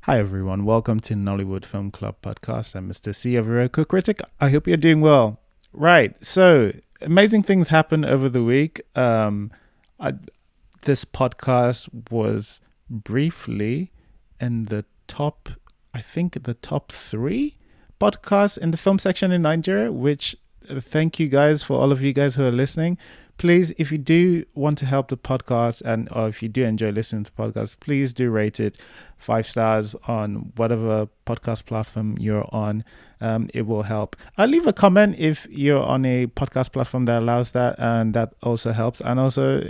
Hi everyone, welcome to Nollywood Film Club podcast. I'm Mr. C Yaps, critic. I hope you're doing well. Right, so amazing things happened over the week. I, this podcast was briefly in the top, I think the top three podcasts in the film section in Nigeria, which thank you guys for all of you guys who are listening. Please, if you do want to help the podcast or if you do enjoy listening to podcasts, please do rate it 5 stars on whatever podcast platform you're on. It will help. I'll leave a comment if you're on a podcast platform that allows that, and that also helps. And also,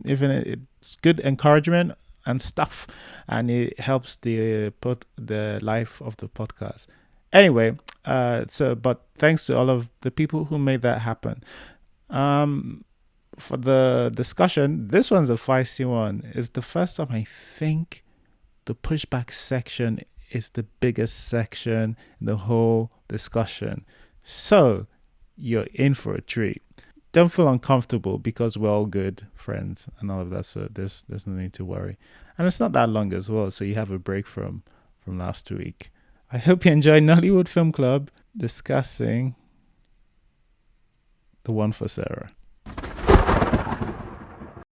even it's good encouragement and stuff, and it helps the life of the podcast. Anyway, but thanks to all of the people who made that happen. For the discussion, this one's a feisty one. It's the first time I think the pushback section is the biggest section in the whole discussion. So you're in for a treat. Don't feel uncomfortable because we're all good friends and all of that. So there's no need to worry. And it's not that long as well. So you have a break from last week. I hope you enjoy Nollywood Film Club discussing The One for Sarah.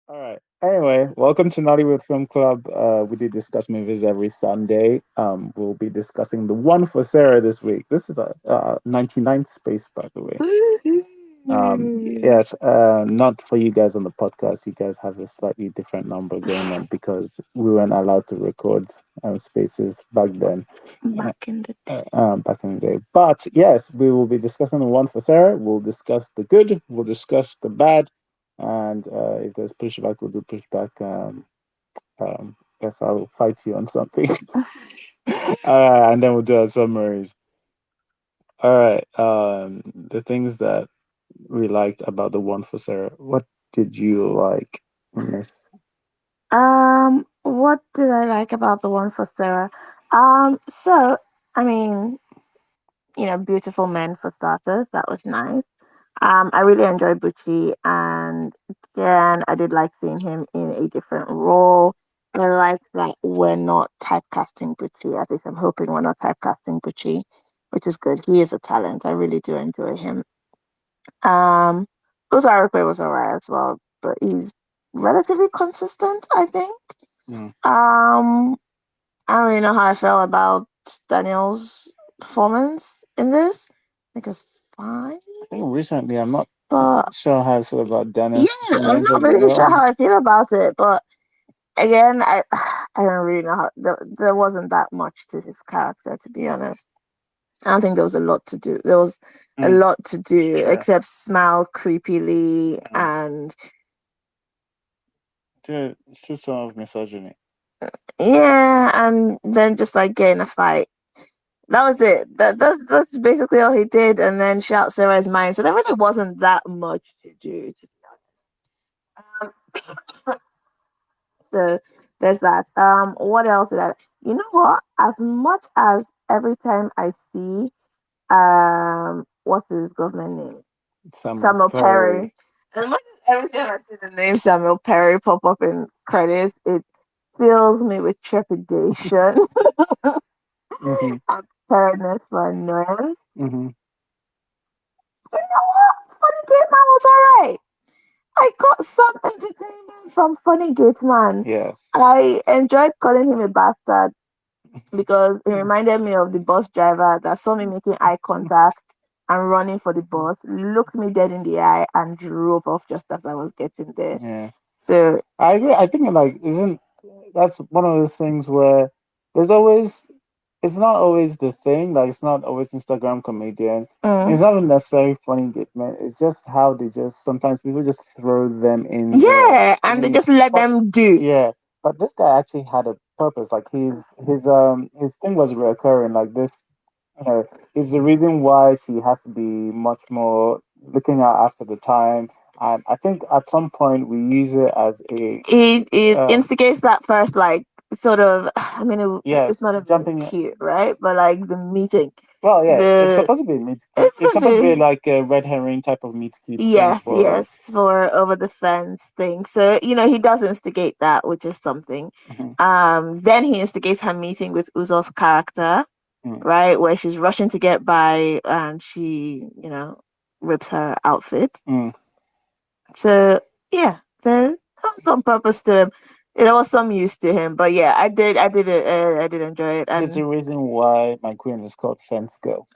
All right. Anyway, welcome to Nollywood Film Club. We do discuss movies every Sunday. We'll be discussing The One for Sarah this week. This is a 99th space, by the way. Yes, not for you guys on the podcast. You guys have a slightly different number going on because we weren't allowed to record spaces back then. Back in the day. Back in the day. But yes, we will be discussing The One for Sarah. We'll discuss the good. We'll discuss the bad. And if there's pushback, we'll do pushback. Guess I'll fight you on something. And then we'll do our summaries. All right. The things that we liked about The One for Sarah. What did you like, Miss? What did I like about The One for Sarah? So I mean, beautiful men for starters. That was nice. I really enjoyed Bucci, and again, I did like seeing him in a different role. I like that we're not typecasting Bucci. At least I'm hoping we're not typecasting Bucci, which is good. He is a talent. I really do enjoy him. Um, Uzarukwe was alright as well, but he's relatively consistent, I think. Mm. I don't really know how I felt about Daniel's performance in this. I think it was fine. I think recently, I'm not But sure how I feel about Daniel. yeah, I'm not really sure how I feel about it. But again, I don't really know how there wasn't that much to his character, to be honest. I don't think there was a lot to do. There was a lot to do except smile creepily and still some of misogyny. Yeah, and then just like get in a fight. That was it. That's basically all he did, and then shout Sarah's mind. So there really wasn't that much to do, to be honest. So there's that. What else did I? You know what? As much as every time I see, what's his government name? Samuel Perry. As much as every time I see the name Samuel Perry pop up in credits, it fills me with trepidation. Mm-hmm. And preparedness for annoyance. Mm-hmm. You know what? Funny Gate Man was alright. I got some entertainment from Funny Gate Man. Yes. I enjoyed calling him a bastard because it reminded me of the bus driver that saw me making eye contact and running for the bus, looked me dead in the eye, and drove off just as I was getting there. Yeah. So I agree. I think that's one of those things where it's not always the thing, like it's not always Instagram comedian. It's not even necessarily funny man. It's just how sometimes people just throw them in. Yeah, and they just let them do. Yeah. But this guy actually had a purpose. Like his thing was recurring. Like this, is the reason why she has to be much more looking out after the time. And I think at some point we use it as it instigates that first, like, sort of, I mean, it's not a jumping cute, right? But like the meeting. Well, yeah, it's The supposed to be a meet cute. it's It's supposed supposed to be to be like a red herring type of meet cute thing yes, for. yes, for over the fence thing. So, he does instigate that, which is something. Mhm. Then he instigates her meeting with Uzo's character, Mm. right? Where she's rushing to get by and she, rips her outfit. Mm. So yeah, there was some purpose to him. There was some use to him, but yeah, I did enjoy it, There's and a reason why my queen is called Fence Girl.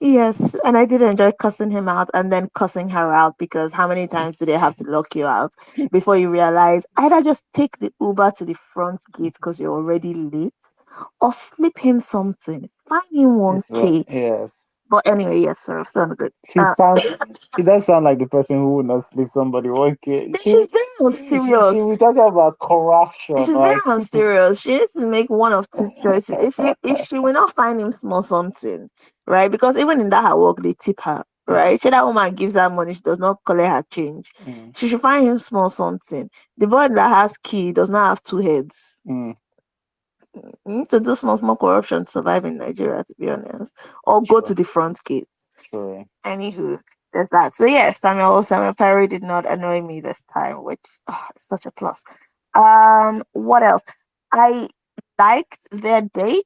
yes, and I did enjoy cussing him out and then cussing her out because how many times do they have to lock you out before you realize either just take the Uber to the front gate because you're already late, or slip him something, find him one K. Yes. But anyway, yes, sir, sounds good. She does sound like the person who would not sleep somebody. Okay. She's very She unserious. we talking about corruption, She's very like unserious. She needs to make one of two choices. If she will not find him small something, right? Because even in that her work, they tip her, right? She that woman gives her money, she does not collect her change. Mm. She should find him small something. The boy that has key does not have two heads. Mm. You need to do small corruption to survive in Nigeria, to be honest, or go to the front gate. Sure. Anywho, there's that. So yeah, Samuel Perry did not annoy me this time, which is such a plus. What else? I liked their date.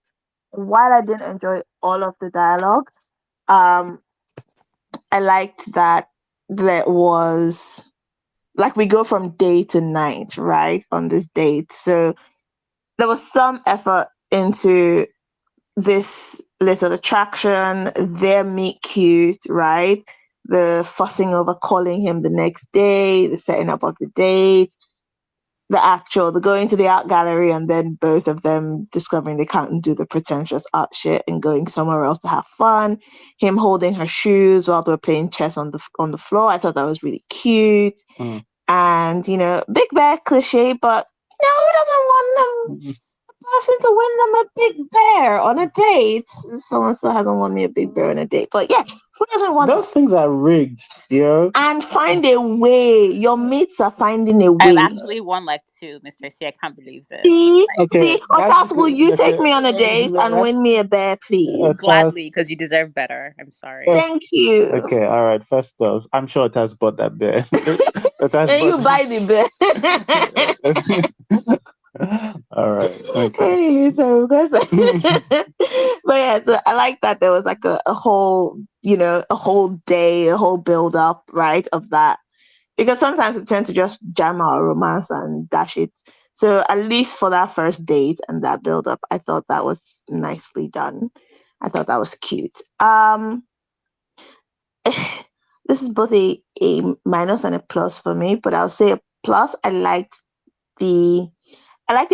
While I didn't enjoy all of the dialogue, um, I liked that there was like we go from day to night, right? On this date. So there was some effort into this little attraction, their meet cute, right? The fussing over calling him the next day, the setting up of the date, the going to the art gallery, and then both of them discovering they can't do the pretentious art shit and going somewhere else to have fun. Him holding her shoes while they were playing chess on the floor. I thought that was really cute. Mm. And big bear cliche, but who doesn't want them? Person to win them a big bear on a date. Someone still hasn't won me a big bear on a date, but yeah, who doesn't want those things are rigged, and find a way. Your mates are finding a I've way. actually won like two, Mr. C. I can't believe this. See, Okay, Otas, will you take me on a date and win me a bear, please? Gladly, because you deserve better. I'm sorry. Thank you. Okay, all right. First off, I'm sure it has bought that bear. And you buy the bear. All right. Okay. Anyway, so but yeah, so I like that there was like a whole, a whole day, a whole build up, right, of that. Because sometimes we tend to just jam our romance and dash it. So at least for that first date and that build up, I thought that was nicely done. I thought that was cute. This is both a minus and a plus for me, but I'll say a plus. I liked a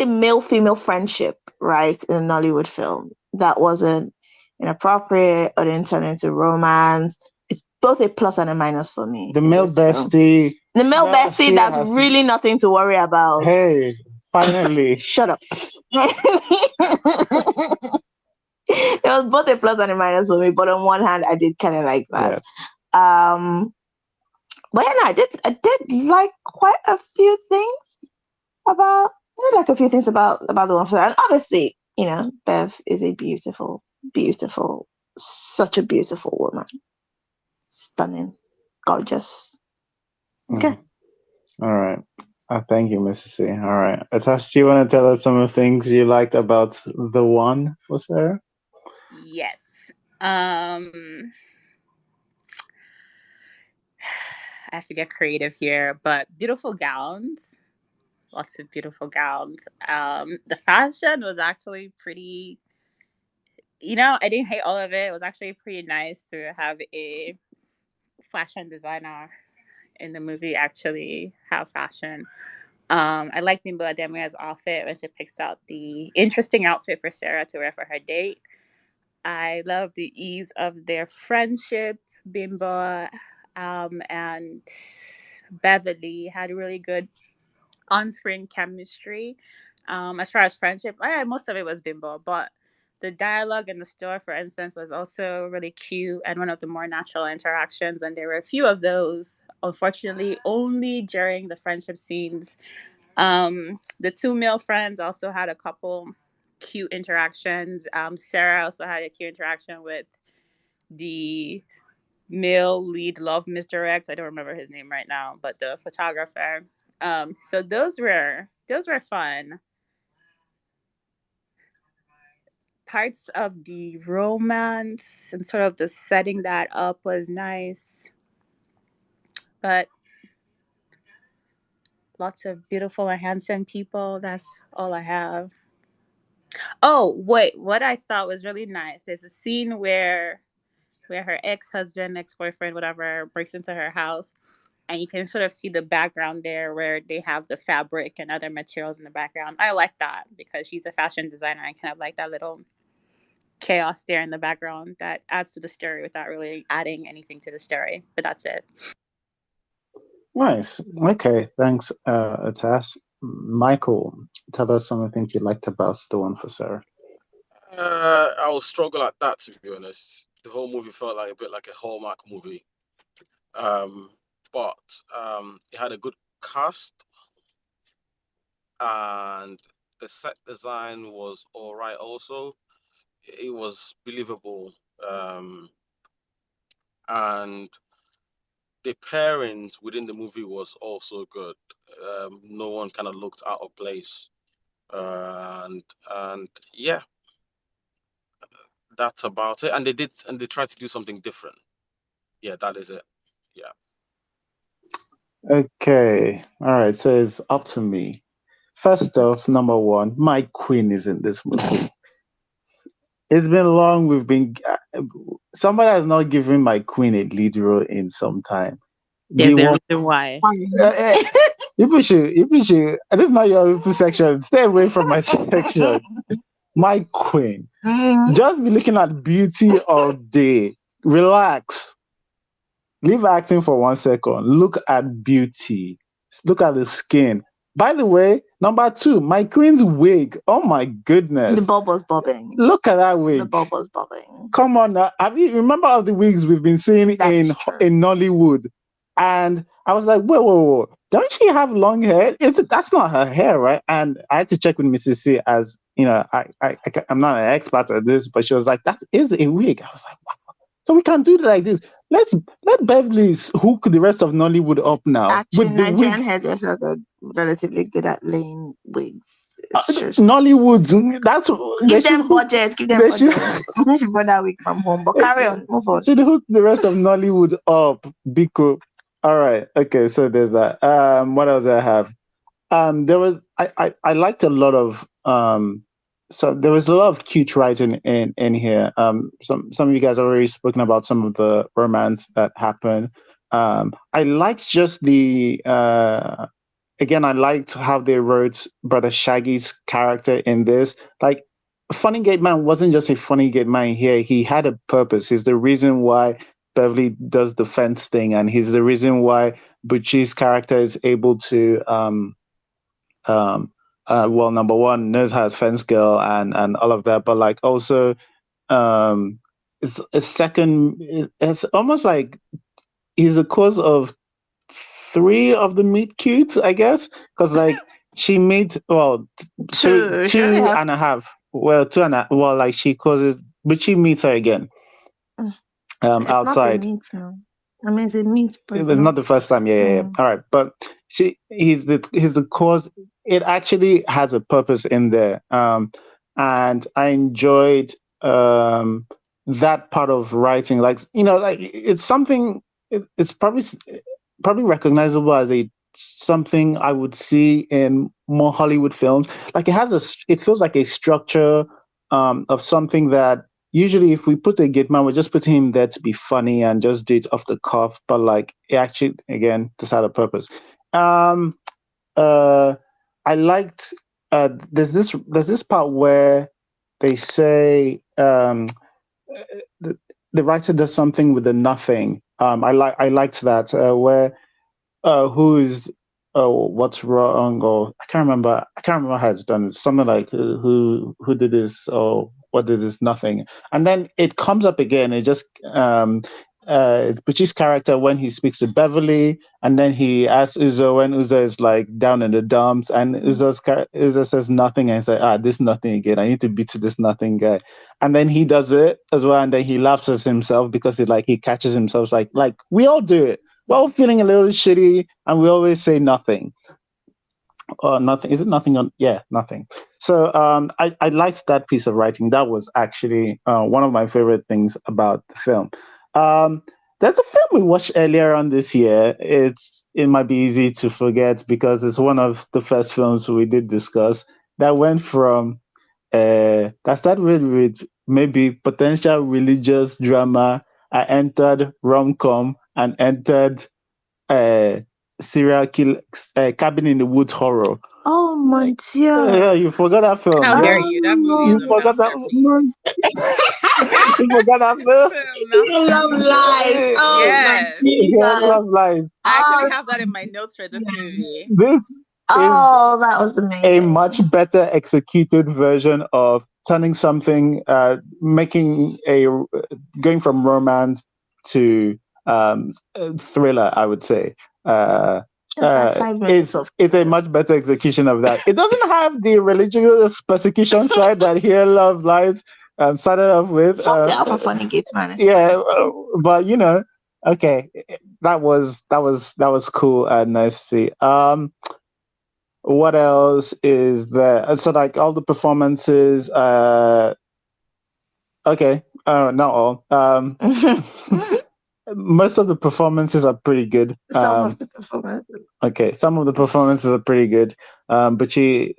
male-female friendship, right, in a Nollywood film. That wasn't inappropriate or didn't turn into romance. It's both a plus and a minus for me. The male bestie. The male bestie that's really nothing to worry about. Hey, finally. Shut up. It was both a plus and a minus for me, but on one hand, I did kind of like that. Yes. But yeah, no, I did like quite a few things about the one for that. And obviously, Bev is a beautiful, beautiful, such a beautiful woman. Stunning, gorgeous. Okay. All right. Thank you, Mrs. C. All right. Atas, do you want to tell us some of the things you liked about the one for Sarah? Yes. I have to get creative here, but beautiful gowns. Lots of beautiful gowns. The fashion was actually pretty, I didn't hate all of it. It was actually pretty nice to have a fashion designer in the movie actually have fashion. I like Bimbo Ademire's outfit when she picks out the interesting outfit for Sarah to wear for her date. I love the ease of their friendship. Bimbo and Beverly had really good on-screen chemistry. As far as friendship, most of it was Bimbo, but the dialogue in the store, for instance, was also really cute and one of the more natural interactions. And there were a few of those, unfortunately, only during the friendship scenes. The two male friends also had a couple cute interactions. Sarah also had a cute interaction with the male lead love misdirect. I don't remember his name right now, but the photographer. So those were fun. Parts of the romance and sort of the setting that up was nice. But lots of beautiful and handsome people. That's all I have. Oh, wait, what I thought was really nice. There's a scene where her ex-husband, ex-boyfriend, whatever, breaks into her house, and you can sort of see the background there where they have the fabric and other materials in the background. I like that because she's a fashion designer. I kind of like that little chaos there in the background that adds to the story without really adding anything to the story. But that's it. Nice. Okay, thanks, Atas. Michael, tell us some of the things you liked about the one for Sarah. I will struggle at that, to be honest. The whole movie felt like a bit like a Hallmark movie. But it had a good cast, and the set design was all right also. It was believable. And the pairings within the movie was also good. No one kind of looked out of place. And yeah, that's about it. And they tried to do something different. Yeah, that is it. Yeah. Okay, all right, so it's up to me. First off, number one, my queen is in this movie. It's been long. Somebody has not given my queen a lead role in some time. There's a reason why. People should. This is not your section. Stay away from my section. My queen. Just be looking at beauty all day. Relax. Leave acting for 1 second. Look at beauty. Look at the skin. By the way, number 2, my queen's wig. Oh my goodness. The bob was bobbing. Look at that wig. The bob was bobbing. Come on now. Remember all the wigs we've been seeing in Nollywood? And I was like, whoa. Don't she have long hair? That's not her hair, right? And I had to check with Mrs. C, as you know, I'm not an expert at this, but she was like, that is a wig. I was like, wow. So we can do it like this. Let Beverly hook the rest of Nollywood up now. Actually, with the Nigerian hairdressers are relatively good at laying wigs. Nollywood. Give them budget. Give them budget. They should buy that wig from home. But carry on. Move on. Should hook the rest of Nollywood up. Biko. All right. Okay. So there's that. What else do I have? There was I liked a lot of so there was a lot of cute writing in here. Some of you guys have already spoken about some of the romance that happened. I liked just the again, I liked how they wrote Brother Shaggy's character in this. Like, Funny Gate Man wasn't just a funny gate man here. He had a purpose. He's the reason why Beverly does the fence thing, and he's the reason why Bucci's character is able to well, number one, knows how to fence girl and all of that, but like also it's a second, it's almost like he's the cause of 3 of the meet cutes, I guess, because like she meets two and a half. Well, 2.5. Well, like she causes, but she meets her again outside. I mean, it means it's not the first time. Yeah. All right, but he's the cause. It actually has a purpose in there, and I enjoyed that part of writing. Like, you know, like it's something. It's probably recognizable as something I would see in more Hollywood films. Like it feels like a structure of something that usually if we put a gate man, we just put him there to be funny and just do it off the cuff. But like it actually, again, this had a purpose. I liked there's this part where they say the writer does something with the nothing. I liked that where who's what's wrong, or I can't remember how it's done. It's something like who did this or what did this, nothing, and then it comes up again. It just it's Pucci's character when he speaks to Beverly, and then he asks Uzo when Uzo is like down in the dumps, and Uzo says nothing, and he's like, this nothing again. I need to beat to this nothing guy, and then he does it as well, and then he laughs at himself because he catches himself like we all do it. We're all feeling a little shitty, and we always say nothing. Or nothing. Is it nothing on? Yeah, nothing. So I liked that piece of writing. That was actually one of my favorite things about the film. There's a film we watched earlier on this year. It might be easy to forget because it's one of the first films we did discuss that went from that started with maybe potential religious drama. I entered rom-com and entered uh serial kill cabin in the woods horror. Oh my Yeah, god! you forgot that film. How Yeah? dare you? That movie is You a forgot that. masterpiece. You forgot that film. Love Lies. Oh Yes. my Yeah, Jesus! Love Lies. I actually Oh, have that in my notes for this movie. This is oh, that was a amazing. much better executed version of turning something, making going from romance to thriller, I would say. It's like 5 minutes of It's a much better execution of that. It doesn't have the religious persecution side that Here Love Lies started off with. Swapped it out for Funny Gates, man. It's Yeah, fine. but okay, that was cool and nice to see. What else is there? So like all the performances. Okay, not all. Most of the performances are pretty good. Some of the performances. Okay, some of the performances are pretty good. But she,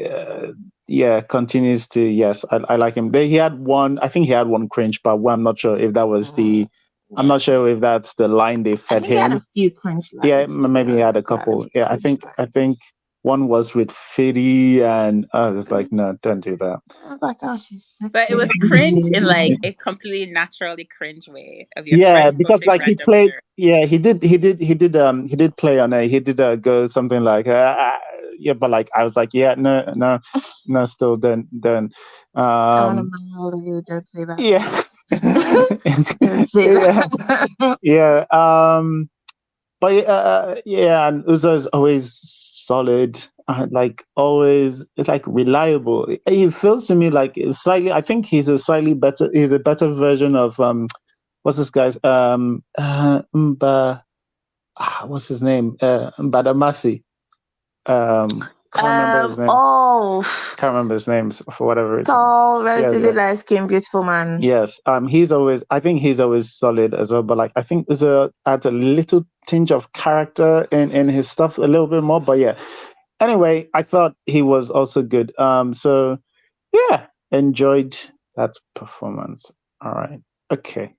continues to. Yes, I like him. He had one. I think he had one cringe part. Where I'm not sure if that was the. I'm not sure if that's the line they I fed think he had him. a few cringe lines. Yeah, to be maybe he had a honest. He had couple. few Yeah, I cringe think lines. one was with Fiddy, and it's like, no, don't do that. I was like, oh, she's sexy. But it was cringe in like a completely naturally cringe way of your Yeah, friend because posting like he random played. shit. Yeah, he did play on it. He did go something like yeah, but like I was like, yeah, no, still don't. I want to marry you. Don't say that. Yeah. Don't say that. Yeah. But yeah, and Uzo is always solid, like always, it's like reliable. He feels to me like it's slightly. I think he's a slightly better. He's a better version of what's this guy's what's his name? Mbadamasi. Can't remember his name. Can't remember his name for whatever reason. Tall, relatively light skin, beautiful man. Yes. I think he's always solid as well. But like I think Uzo adds a little tinge of character in his stuff a little bit more. But yeah. Anyway, I thought he was also good. So yeah, enjoyed that performance. All right. Okay.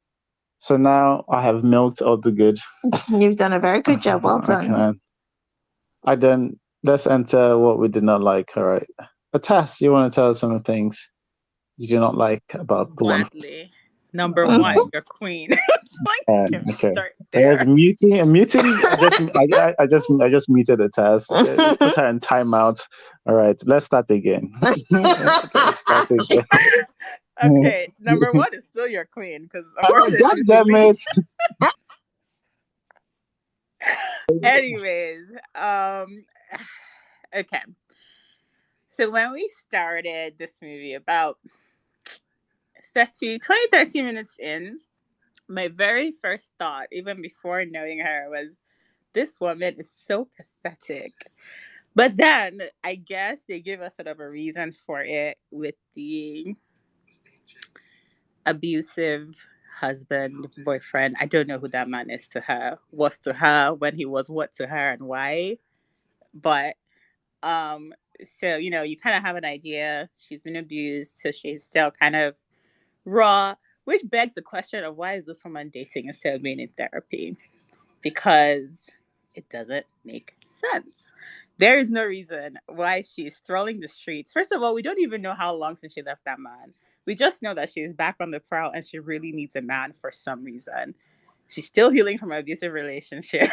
So now I have milked all the good. You've done a very good job. Well done. Let's enter what we did not like. All right. Atas, you want to tell us some things you do not like about the one? Gladly. Number one, your queen. Okay. Start there. Muting. I just muted Atas. Put her in timeout. All right. Let's start again. Okay. Number one is still your queen because. God damn it. Anyways, okay. So when we started this movie about 20, 30 minutes in, my very first thought, even before knowing her, was this woman is so pathetic. But then I guess they give us sort of a reason for it with the abusive husband, boyfriend. I don't know who that man was to her, when he was what to her, and why. But so you kind of have an idea. She's been abused, so she's still kind of raw, which begs the question of why is this woman dating instead of being in therapy? Because it doesn't make sense. There is no reason why she's strolling the streets. First of all, we don't even know how long since she left that man. We just know that she's back on the prowl and she really needs a man for some reason. She's still healing from an abusive relationship.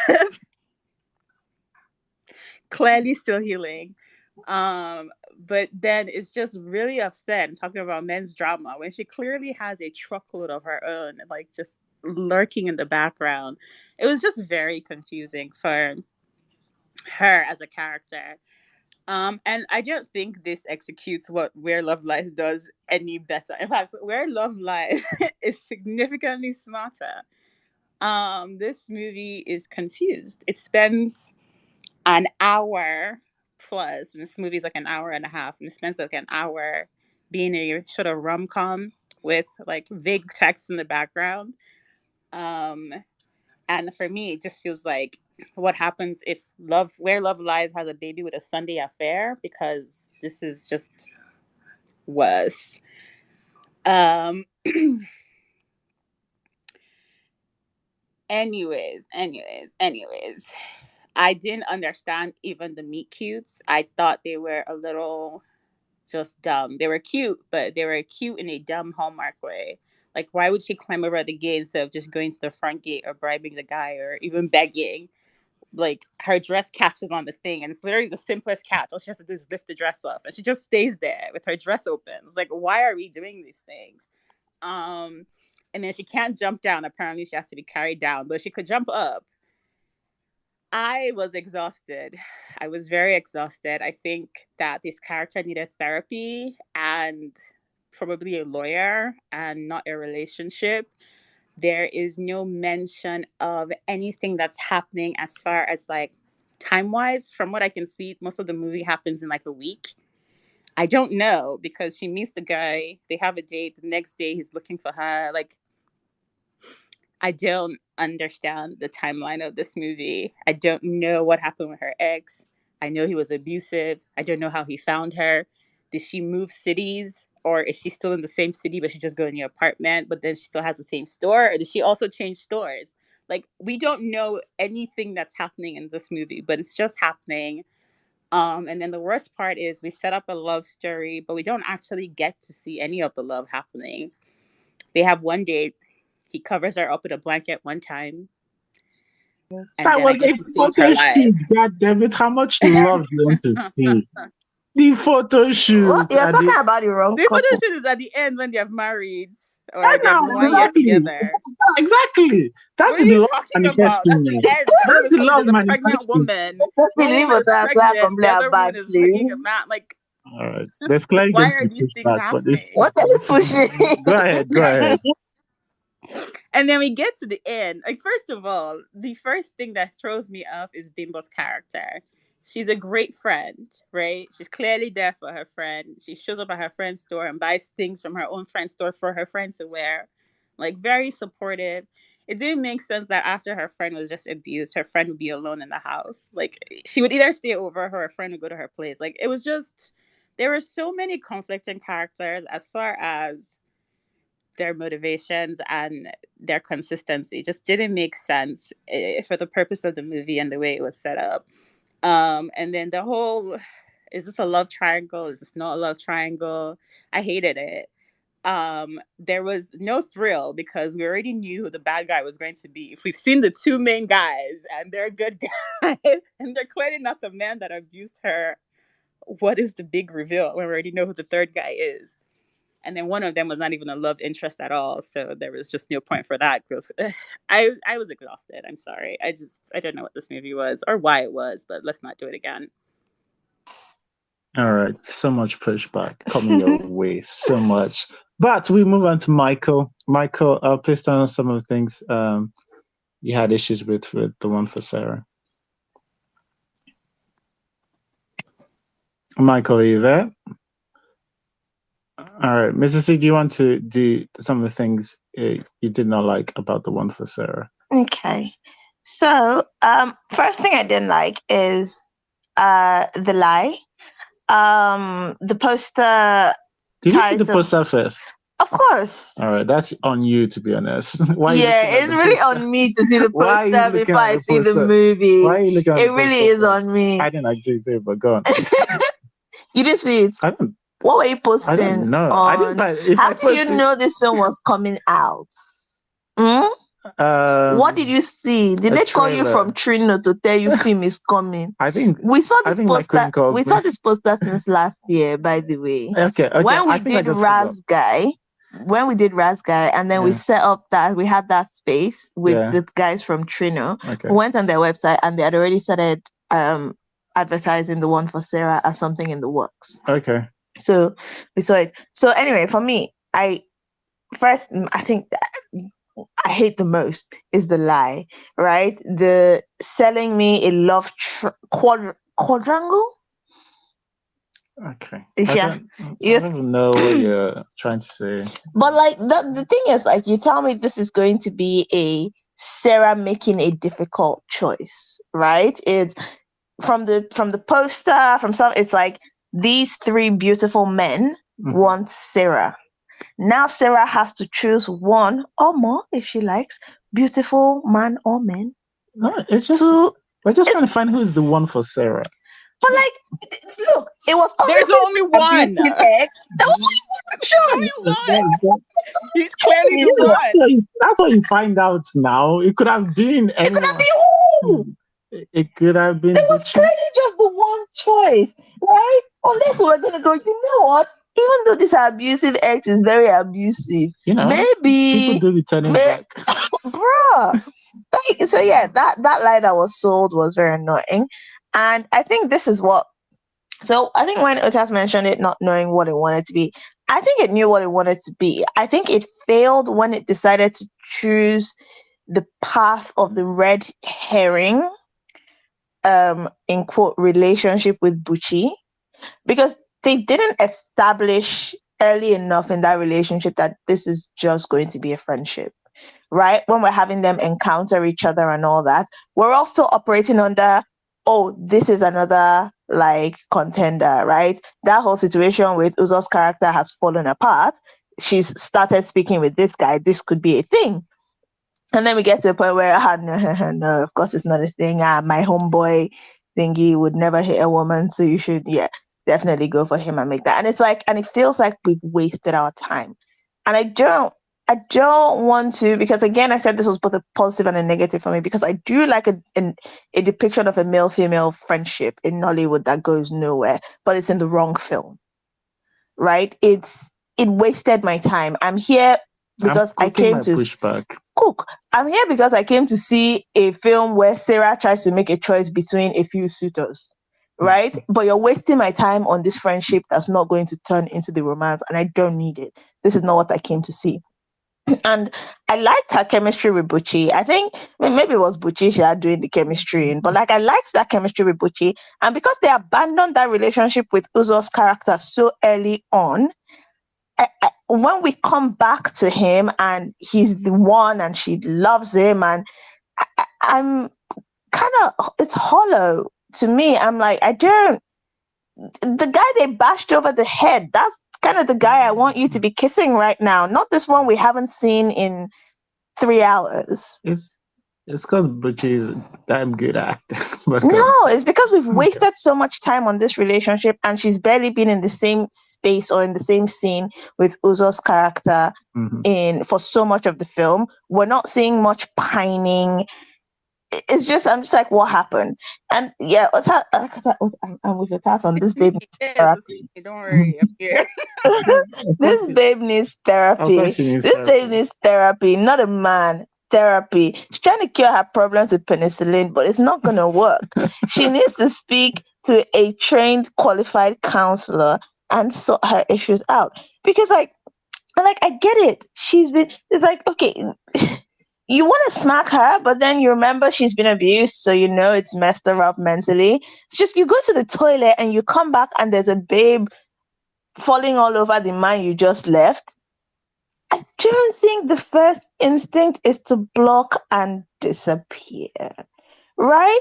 Clearly still healing. But then it's just really upset and talking about men's drama when she clearly has a truckload of her own, like just lurking in the background. It was just very confusing for her as a character. And I don't think this executes what Where Love Lies does any better. In fact, Where Love Lies is significantly smarter. This movie is confused. It spends an hour plus, and this movie is like an hour and a half, and it spends like an hour being a sort of rom-com with like vague text in the background. Um, and for me, it just feels like what happens if Where Love Lies has a baby with a Sunday Affair, because this is just worse. Anyways. I didn't understand even the meet cutes. I thought they were a little just dumb. They were cute, but they were cute in a dumb Hallmark way. Like, why would she climb over the gate instead of just going to the front gate or bribing the guy or even begging? Like, her dress catches on the thing, and it's literally the simplest catch. All she has to do is lift the dress up, and she just stays there with her dress open. It's like, why are we doing these things? And then she can't jump down. Apparently, she has to be carried down, but she could jump up. I was exhausted. I was very exhausted. I think that this character needed therapy and probably a lawyer and not a relationship. There is no mention of anything that's happening as far as like time wise. From what I can see, most of the movie happens in like a week. I don't know, because she meets the guy, they have a date, the next day he's looking for her. Like, I don't understand the timeline of this movie. I don't know what happened with her ex. I know he was abusive. I don't know how he found her. Did she move cities, or is she still in the same city but she just got a new apartment, but then she still has the same store? Or did she also change stores? Like, we don't know anything that's happening in this movie, but it's just happening. And then the worst part is we set up a love story, but we don't actually get to see any of the love happening. They have one date. He covers her up with a blanket one time. And that then was I guess a he sees photo her live. shoot. God damn it! How much love do you want to see? The photo shoot. What? You're talking about the wrong The couple. photo shoot is at the end when they have married or Yeah, they have no, been 1 year together. Exactly. That's What are the you love talking about? manifesting. That's the end. All of That's a the sudden, love there's a pregnant manifesting. woman. Stop One believe woman what is I pregnant. The complain other about, woman is bringing a please. man. Like, All right. There's clearly why going to are be these things pushback for this. happening? What are you pushing? Go ahead. Go ahead. And then we get to the end. Like, first of all, the first thing that throws me off is Bimbo's character. She's a great friend, right? She's clearly there for her friend. She shows up at her friend's store and buys things from her own friend's store for her friend to wear. Like, very supportive. It didn't make sense that after her friend was just abused, her friend would be alone in the house. Like, she would either stay over or her friend would go to her place. Like, it was just, there were so many conflicting characters as far as their motivations and their consistency. Just didn't make sense for the purpose of the movie and the way it was set up. And then the whole, is this a love triangle? Is this not a love triangle? I hated it. There was no thrill because we already knew who the bad guy was going to be. If we've seen the two main guys and they're good guys and they're clearly not the man that abused her, what is the big reveal when we already know who the third guy is? And then one of them was not even a love interest at all, so there was just no point for that. I was exhausted. I'm sorry. I don't know what this movie was or why it was, but let's not do it again. All right. So much pushback coming your way. So much. But we move on to Michael. Michael, please tell us some of the things you had issues with the one for Sarah. Michael, are you there? All right. Mrs. C, do you want to do some of the things you did not like about the one for Sarah? Okay. So, first thing I didn't like is the lie. The poster. Did you see the poster first? Of course. All right, that's on you, to be honest. Why? Yeah, it's really on me to see the poster before I see the movie. Why are you looking at it really is on me. I didn't actually say it, but go on. You didn't see it? I don't. What were you posting? I don't know. I didn't. How did you know this film was coming out? What did you see? Did they call you from Trino to tell you film is coming? I think we saw this poster. Saw this poster since last year, by the way. Okay. When we did Raz Guy, when we did Razguy, and then we set up that we had that space with the guys from Trino. Okay. We went on their website and they had already started advertising the one for Sarah as something in the works. Okay. So we saw it. So anyway, for me, I think that I hate the most is the lie, right? The selling me a love quadrangle. Okay. Yeah. I don't know what you're trying to say. But like the thing is, like, you tell me this is going to be a Sarah making a difficult choice, right? It's from the poster, from some, it's like these three beautiful men want Sarah. Now Sarah has to choose one or more if she likes, beautiful man or men. No, it's just we're just trying to find who is the one for Sarah. But like, look, it was there's only one. Ex. There was only one. He's clearly the one. That's what you find out now. It could have been anyone. It could have been who? It could have been. There was clearly just the one choice, right? Unless we're gonna go, you know what? Even though this abusive ex is very abusive, maybe people do be turning back, bruh. So yeah, that lie that was sold was very annoying. And I think this is what. So I think when Otas mentioned it not knowing what it wanted to be, I think it knew what it wanted to be. I think it failed when it decided to choose the path of the red herring, in quote, relationship with Buchi, because they didn't establish early enough in that relationship that this is just going to be a friendship, right? When we're having them encounter each other and all that, we're also operating under, oh, this is another like contender, right? That whole situation with Uzo's character has fallen apart. She's started speaking with this guy. This could be a thing. And then we get to a point where, no, of course it's not a thing. My homeboy thingy would never hit a woman, so you should, definitely go for him and make that. And it's like, and it feels like we've wasted our time. And I don't want to, because again, I said this was both a positive and a negative for me, because I do like a depiction of a male-female friendship in Nollywood that goes nowhere, but it's in the wrong film, right? It wasted my time. I'm here because I came to Pushback. cook. I'm here because I came to see a film where Sarah tries to make a choice between a few suitors, right? But you're wasting my time on this friendship that's not going to turn into the romance, and I don't need it. This is not what I came to see. And I liked her chemistry with Buchi. I think maybe it was Buchi she had doing the chemistry in, but like I liked that chemistry with Buchi. And because they abandoned that relationship with Uzo's character so early on, when we come back to him and he's the one and she loves him, and I'm kind of, it's hollow to me. I'm like, the guy they bashed over the head, that's kind of the guy I want you to be kissing right now, not this one we haven't seen in 3 hours. It's because Buchi is a damn good actor. No, it's because we've wasted so much time on this relationship, and she's barely been in the same space or in the same scene with Uzo's character for so much of the film. We're not seeing much pining. It's just, I'm just like, what happened? And yeah, I'm with Otas on this babe needs therapy. Don't worry, I'm here. This babe needs therapy. Babe needs therapy, not a man. Therapy. She's trying to cure her problems with penicillin, but it's not going to work. She needs to speak to a trained, qualified counselor and sort her issues out. Because I get it. It's like, okay, you want to smack her, but then you remember she's been abused, so you know it's messed her up mentally. It's just you go to the toilet and you come back and there's a babe falling all over the man you just left. I don't think the first instinct is to block and disappear, right?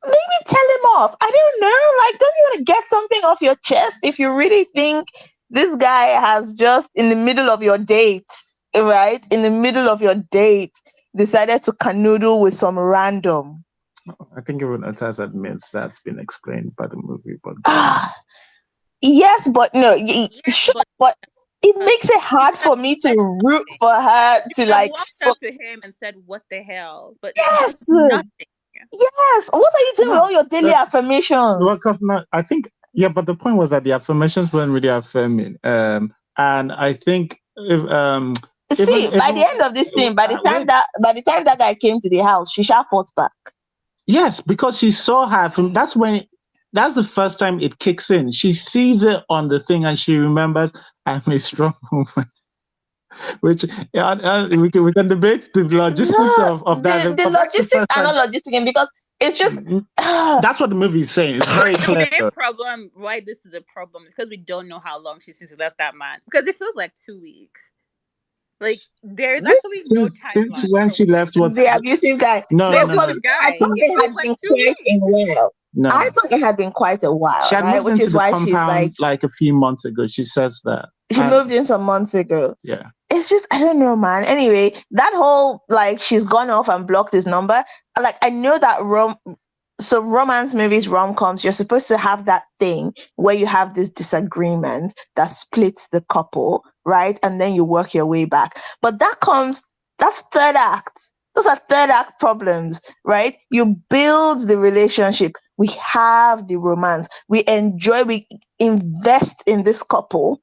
Maybe tell him off. I don't know. Like, don't you want to get something off your chest if you really think this guy has just, in the middle of your date, right? In the middle of your date, decided to canoodle with some random. I think even Otas admits that's been explained by the movie, but yes, but no, but it makes it hard for me to root for her to like walked up to him and said, "What the hell?" But yes, nothing. Yes. What are you doing with all your daily affirmations? Well, because I think but the point was that the affirmations weren't really affirming. And I think if See, by the end of this thing, by the time that guy came to the house, she shall fought back. yes, because she saw her from that's the first time it kicks in. She sees it on the thing and she remembers I'm a strong woman. Which we can debate the logistics of that. The logistics are not logistic because it's just that's what the movie is saying. It's very clear. The main problem why this is a problem is because we don't know how long she since she left that man. Because it feels like 2 weeks. Like there's actually no timeline. When she left, what the abusive guy? No. I thought it had been quite a while. No. I thought it had been quite a while. She had right? moved Which into is the why compound she's like a few months ago. She says that she moved in some months ago. Yeah. It's just I don't know, man. Anyway, that whole like she's gone off and blocked his number. Like I know that so romance movies, rom-coms, you're supposed to have that thing where you have this disagreement that splits the couple, right? And then you work your way back. But that's third act. Those are third act problems, right? You build the relationship. We have the romance. We invest in this couple.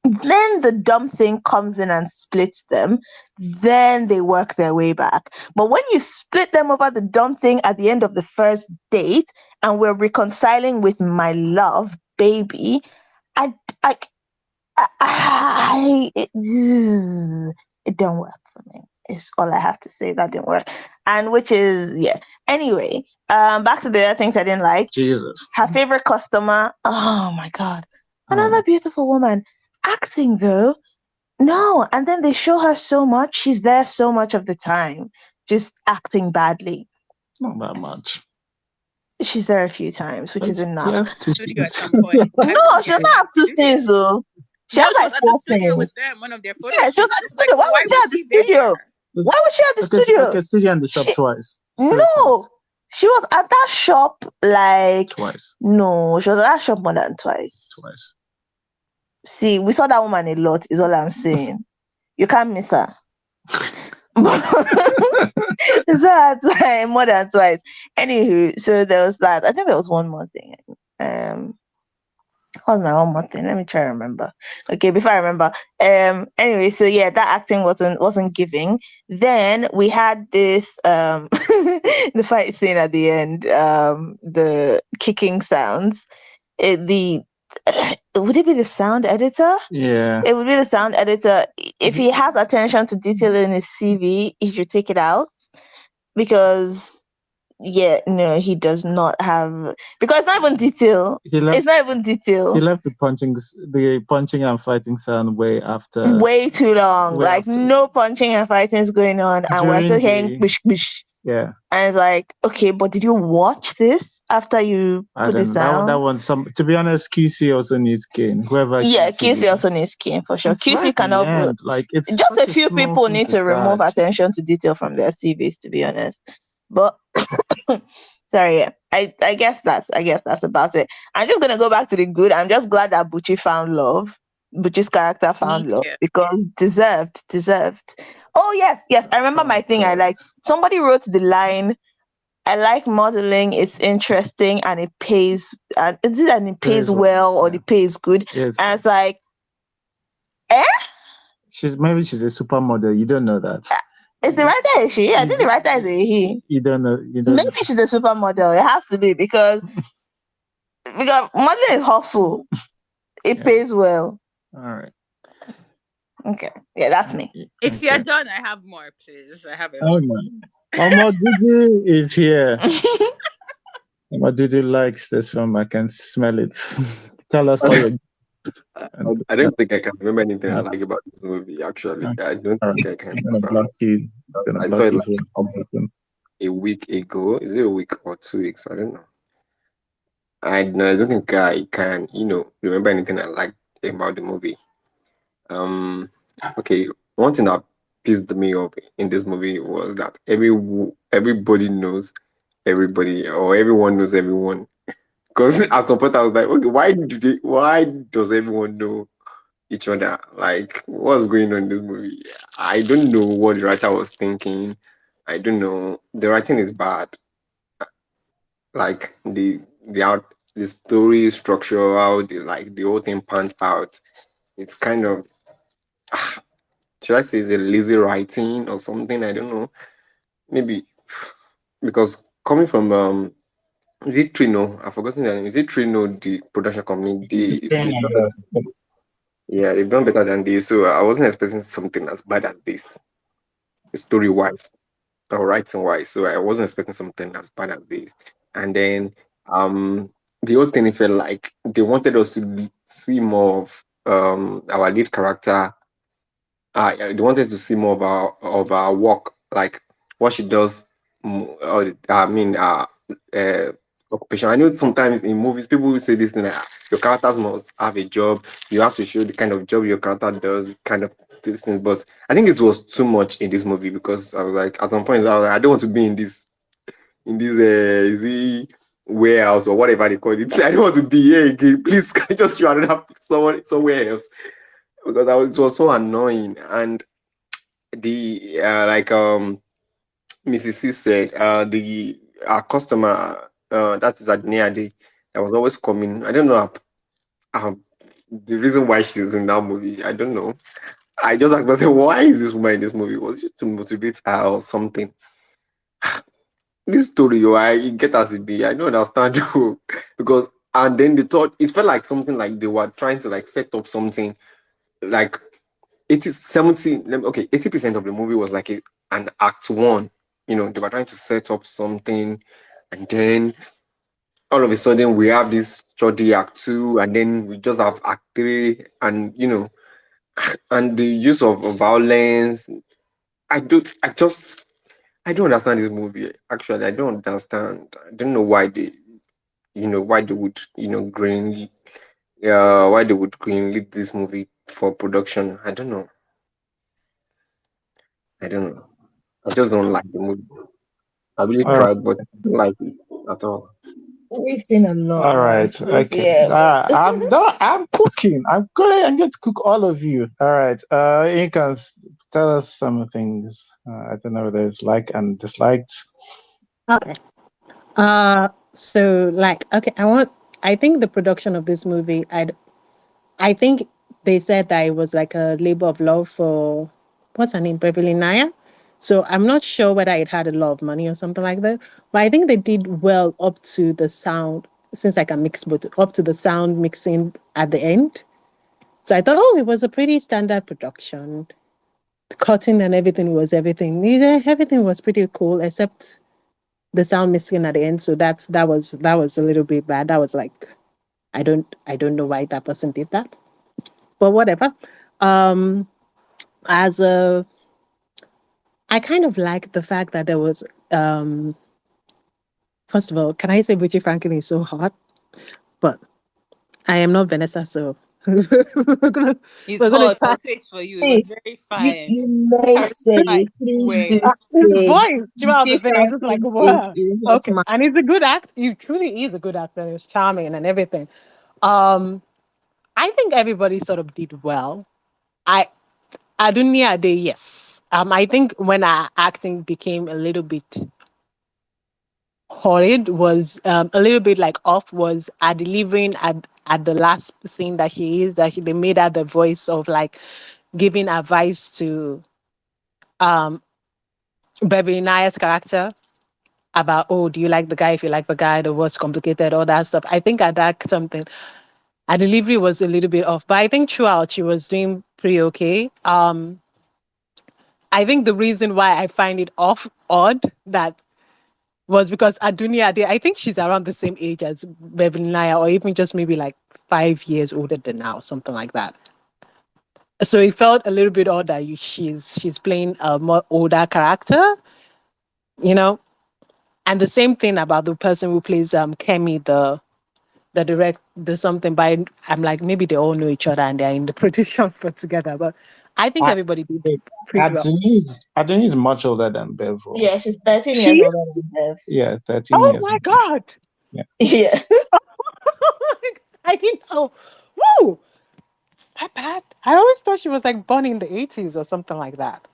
Then the dumb thing comes in and splits them. Then they work their way back. But when you split them over the dumb thing at the end of the first date and we're reconciling with my love, baby, it don't work for me. It's all I have to say. That didn't work. And which is, yeah. Anyway, back to the other things I didn't like. Jesus. Her favorite customer. Oh my God. Another beautiful woman. Acting though, no. And then they show her so much. She's there so much of the time, just acting badly. Not that much. She's there a few times, which is enough. Studio at some point. No, she doesn't have 2 scenes though. She has like 4 scenes. With them, one of their photos. Yeah, she was at the studio. Why was she at the studio? Why was she at the studio? Okay, studio and the shop twice. No, she was at that shop like twice. No, she was at that shop more than twice. Twice. See, we saw that woman a lot, is all I'm saying. You can't miss her. So more than twice. Anywho, so there was that. I think there was one more thing. What was my one more thing? Let me try to remember. Okay, before I remember. Anyway, so yeah, that acting wasn't giving. Then we had this the fight scene at the end, the kicking sounds. Would it be the sound editor? Yeah. It would be the sound editor. If he has attention to detail in his CV, he should take it out. Because, yeah, no, he does not have... Because it's not even detail. It's not even detail. He left the punching and fighting sound way after... Way too long. No punching and fighting is going on. And we're still hearing bish, bish. Yeah. And it's like, okay, but did you watch this after you put this down? That one, to be honest, QC also needs gain. QC also needs gain for sure. QC cannot. It's just a few people need to remove attention to detail from their CVs, to be honest. But sorry, yeah. I guess that's about it. I'm just gonna go back to the good. I'm just glad that Bucci found love. Bucci's character found love because deserved. Oh yes. I remember my thing. I like somebody wrote the line. I like modeling. It's interesting and it pays. Is it and it pays well or it pays good? Yes. And it's like, Maybe she's a supermodel. You don't know that. Is the writer a she? I think the writer is a he. You don't know. Maybe she's a supermodel. It has to be because modeling is hustle. It pays well. All right. Okay. Yeah, that's me. If you're done, I have more, please. I have it. Oh my. Dudu is here. Dudu likes this film. I can smell it. Tell us all your... I don't think I can remember anything I like about this movie, actually. I don't think I can remember. I saw it like a week ago. Is it a week or 2 weeks? I don't know. I don't think I can, remember anything I liked about the movie. Okay, one thing that pissed me off in this movie was that everybody knows everybody, or everyone knows everyone. Because at some point I was like, okay, why does everyone know each other? Like, what's going on in this movie? I don't know what the writer was thinking. I don't know. The writing is bad. Like the story structure, how the whole thing panned out. it's kind of, should I say, it's a lazy writing or something? I don't know. Maybe because coming from is it Trino? I've forgotten the name. Is it Trino, the production company? They've done, Yes. yeah, they've done better than this. So I wasn't expecting something as bad as this, story wise or writing wise. So I wasn't expecting something as bad as this. And then the whole thing, it felt like they wanted us to see more of our lead character. They wanted to see more of our work, like what she does. I mean, occupation. I know sometimes in movies people will say this thing like, your characters must have a job. You have to show the kind of job your character does, kind of this thing. But I think it was too much in this movie because I was like, at some point, I was like, I don't want to be in this is it warehouse or whatever they call it. I don't want to be here again. Please, can you just show another someone somewhere else? Because it was so annoying. And the Mrs. C said, the our customer, that is Adniade, that was always coming. I don't know the reason why she's in that movie. I don't know. I just asked myself, why is this woman in this movie? Was it to motivate her or something? This story, I get as it be. I don't understand you because and then they thought it felt like something like they were trying to like set up something like 80% of the movie was like an act one. You know, they were trying to set up something, and then all of a sudden we have this shoddy act two, and then we just have act three, and and the use of violence. I don't understand this movie. Actually, I don't understand. I don't know why why they would, why they would greenlit this movie for production. I don't know. I don't know. I just don't like the movie. I really All right. tried, but I don't like it at all. We've seen a lot. All right. This Okay. year, but- I'm cooking. I'm going to cook all of you. All right. You can tell us some things. I don't know whether it's like and disliked. Okay. So like, okay, I think the production of this movie, I think they said that it was like a labor of love for, what's her name, Beverly Naya. So I'm not sure whether it had a lot of money or something like that. But I think they did well up to the sound, since I can mix both, up to the sound mixing at the end. So I thought, oh, it was a pretty standard production. The cutting and everything was everything. Yeah, everything was pretty cool, except the sound mixing at the end. So that was a little bit bad. That was like, I don't know why that person did that. But whatever. Um, as a, I kind of like the fact that there was, first of all, can I say Richie Franklin is so hot? But I am not Vanessa, so we're gonna He's we're gonna hot. I'll chat. say it for you. It Hey, was very you, fine. you may say, please Way. do His say. voice throughout the Richie thing, I was just like, Franklin wow. is not Okay, my and he's a good act. He truly is a good actor. He was charming and everything. Um, I think everybody sort of did well. I Adunia Day, yes. I think when our acting became a little bit horrid was a little bit like off was our delivering at the last scene that they made her the voice of like giving advice to um Beverly Naya's character about, oh, do you like the guy? If you like the guy, the words complicated, all that stuff. I think at that something her delivery was a little bit off, but I think throughout she was doing pretty okay. I think the reason why I find it odd that was because Adunia Ade, I think she's around the same age as Beverly Naya, or even just maybe like 5 years older than now, something like that. So it felt a little bit odd that she's playing a more older character, you know. And the same thing about the person who plays Kemi, the something. But I'm like, maybe they all know each other and they're in the production for together. But I think I- everybody did pretty well. Adoni is much older than Bevel. Yeah, she's 13 She? years older than Bev. Yeah, 13 Oh years. my God. Yeah. I didn't know. Woo! That bad. I always thought she was like born in the 80s or something like that.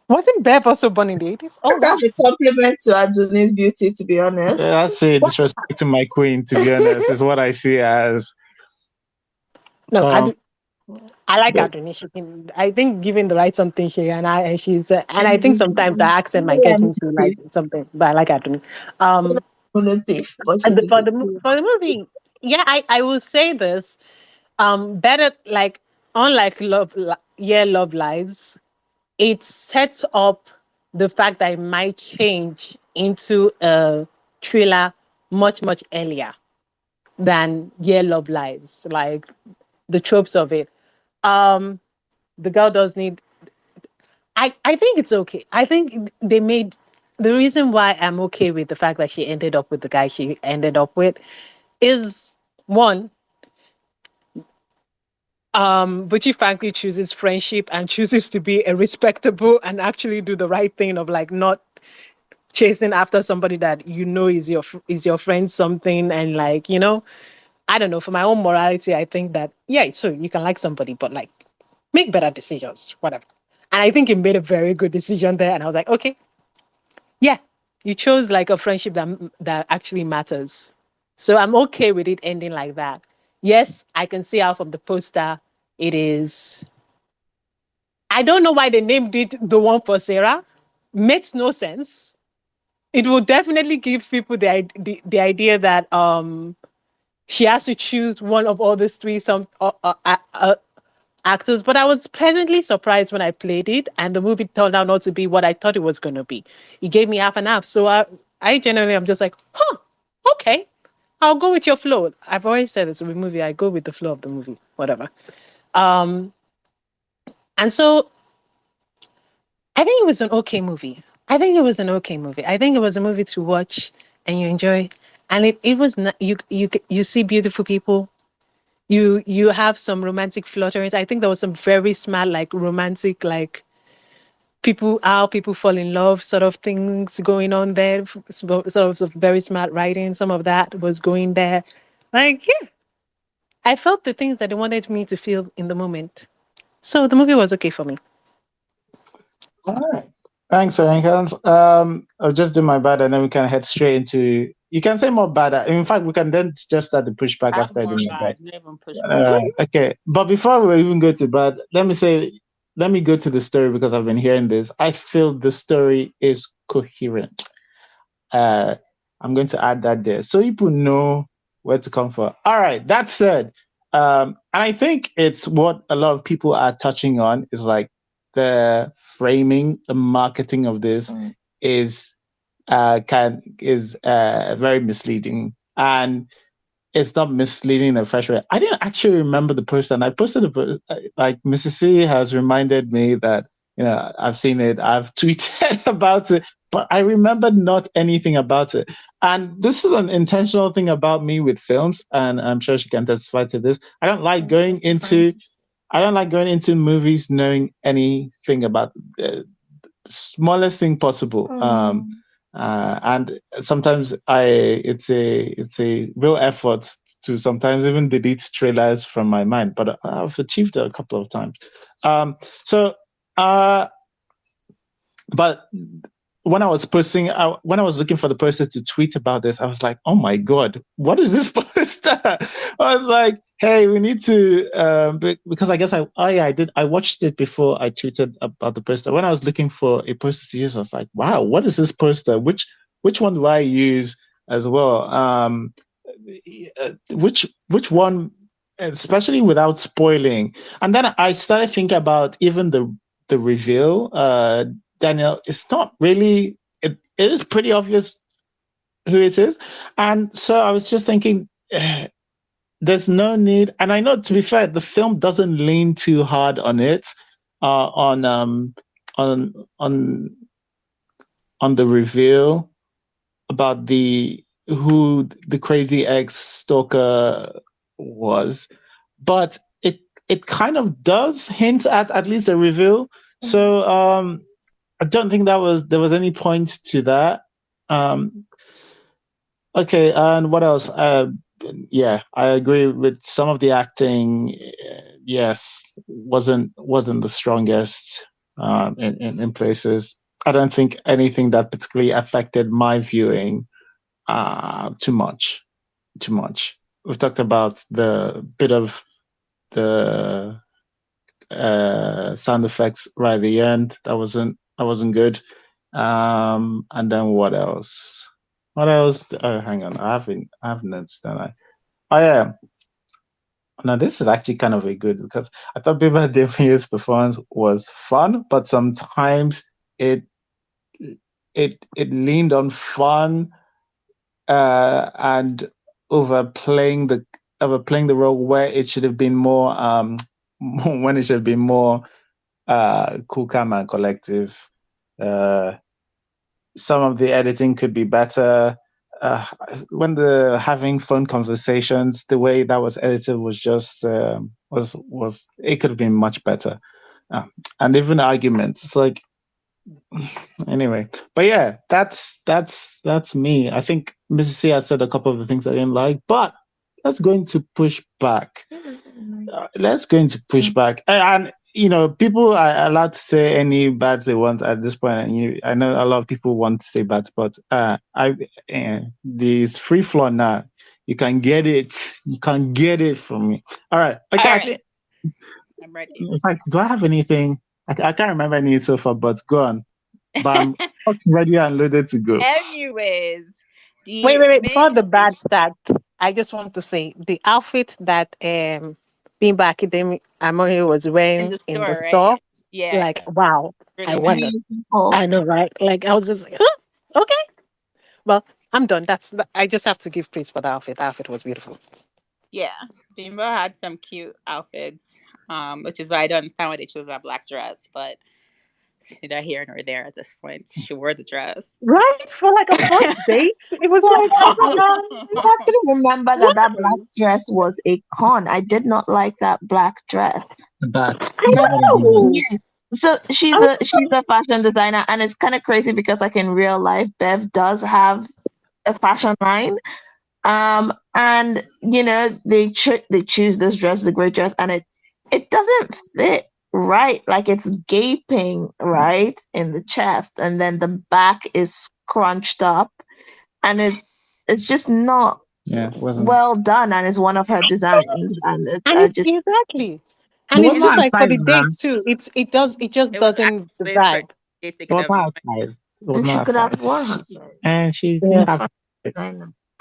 Wasn't Bev also born in the 80s? Oh, wow. That's a compliment to Aduni's beauty, to be honest. That's a disrespect to my queen, to be honest, is what I see as. No, Um, I like But Adoni. She can. I think given the right something, she's and I think sometimes the accent might get me to like something, but I like Adoni. Monotive, but And she's a good for the movie, yeah, I will say this. Better like unlike Love Lives, it sets up the fact that it might change into a thriller much earlier than Love Lives. Like the tropes of it. Um, the girl does need. I think it's okay. I think they made the reason why I'm okay with the fact that she ended up with the guy she ended up with is one. But she frankly chooses friendship and chooses to be a respectable and actually do the right thing of like not chasing after somebody that you know is your friend something and like I don't know, for my own morality I think that yeah, so you can like somebody but like make better decisions, whatever. And I think he made a very good decision there and I was like, okay, yeah, you chose like a friendship that actually matters. So I'm okay with it ending like that. Yes, I can see how from the poster it is. I don't know why they named it the one for Sarah. Makes no sense. It will definitely give people the idea that she has to choose one of all these three actors. But I was pleasantly surprised when I played it, and the movie turned out not to be what I thought it was going to be. It gave me half and half, so I generally am just like, huh, okay, I'll go with your flow. I've always said this with a movie, I go with the flow of the movie, whatever. Um, and so I think it was an okay movie. I think it was an okay movie. I think it was a movie to watch and you enjoy. And it was not, you see beautiful people. You have some romantic flutterings. I think there was some very smart like romantic like people how people fall in love sort of things going on there. Sort of some very smart writing. Some of that was going there. Like yeah, I felt the things that they wanted me to feel in the moment. So the movie was okay for me. all right. Thanks, Rankans. I'll just do my bad and then we can head straight into. You can say more bad. In fact, we can then just start the pushback I have after I do more my bad. bad, not even pushback. Okay, but before we even go to bad, let me go to the story because I've been hearing this. I feel the story is coherent. I'm going to add that there so people know where to come from. All right, that said, and I think it's what a lot of people are touching on is like the framing, the marketing of this is very misleading and it's not misleading in a fresh way. I didn't actually remember the person. I posted like Mrs. C has reminded me that I've seen it. I've tweeted about it, but I remember not anything about it. And this is an intentional thing about me with films, and I'm sure she can testify to this. I don't like going into movies knowing anything about the smallest thing possible. And sometimes it's a real effort to sometimes even delete trailers from my mind, but I've achieved it a couple of times. But when I was when I was looking for the person to tweet about this, I was like, oh my God, what is this poster? I was like, hey, we need to, because I guess I watched it before I tweeted about the poster. When I was looking for a poster to use, I was like, wow, what is this poster? Which one do I use as well? Which one, especially without spoiling? And then I started thinking about even the reveal. Daniel, it's not really, it is pretty obvious who it is. And so I was just thinking, there's no need. And I know, to be fair, the film doesn't lean too hard on it, on the reveal about who the crazy ex stalker was, but it kind of does hint at least a reveal. So I don't think there was any point to that. Okay, and what else? Yeah, I agree with some of the acting. Yes, wasn't the strongest in places. I don't think anything that particularly affected my viewing too much. We've talked about the bit of the sound effects right at the end. That wasn't good. And then what else? What else? Oh, hang on. I haven't noticed that. Oh yeah. Now this is actually kind of a good because I thought Bimba Demiye's performance was fun, but sometimes it leaned on fun and overplaying the role where it should have been more when it should have been more cool, calm, and collective. Some of the editing could be better. When they're having phone conversations, the way that was edited was just was it could have been much better. And even arguments, it's like anyway. But yeah, that's me. I think Mrs. C has said a couple of the things I didn't like, but let's go into Pushback. And you know, people are allowed to say any bad they want at this point. And I know a lot of people want to say bad, but this free flow now. You can get it. You can get it from me. All right. Okay. All right. I'm ready. In fact, do I have anything? I can't remember any so far, but go on. But I'm ready and loaded to go. Anyways, wait. Before the bad start, I just want to say the outfit that Bimba Academy Amori was wearing in the store. Right? Yeah. Like, wow. Really I wonder. I know, right? Like, I was just like, oh, okay. Well, I'm done. I just have to give praise for the outfit. The outfit was beautiful. Yeah. Bimba had some cute outfits, which is why I don't understand why they chose that black dress, but neither here nor there at this point. She wore the dress. Right? For like a first date? It was like, oh my God. I actually remember that black dress was a con. I did not like that black dress. The back. Yeah. So she's a fashion designer, and it's kind of crazy because like in real life, Bev does have a fashion line. And you know, they choose this dress, the great dress, and it doesn't fit right. Like it's gaping right in the chest, and then the back is scrunched up, and it's just not well done. And it's one of her designs, and exactly. And it's just like for the date too. It just doesn't vibe. She could have worn her size. And she didn't have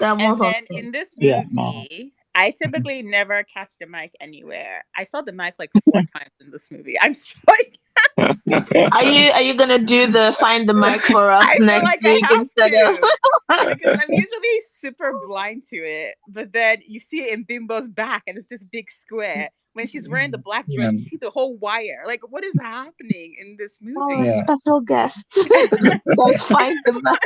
and then in this movie, I typically never catch the mic anywhere. I saw the mic like 4 times in this movie. I'm sorry. Are you gonna do the find the mic for us next week instead of? Because I'm usually super blind to it, but then you see it in Bimbo's back, and it's this big square. When she's wearing the black dress, you see the whole wire. Like, what is happening in this movie? Special guest. Let's find the mic.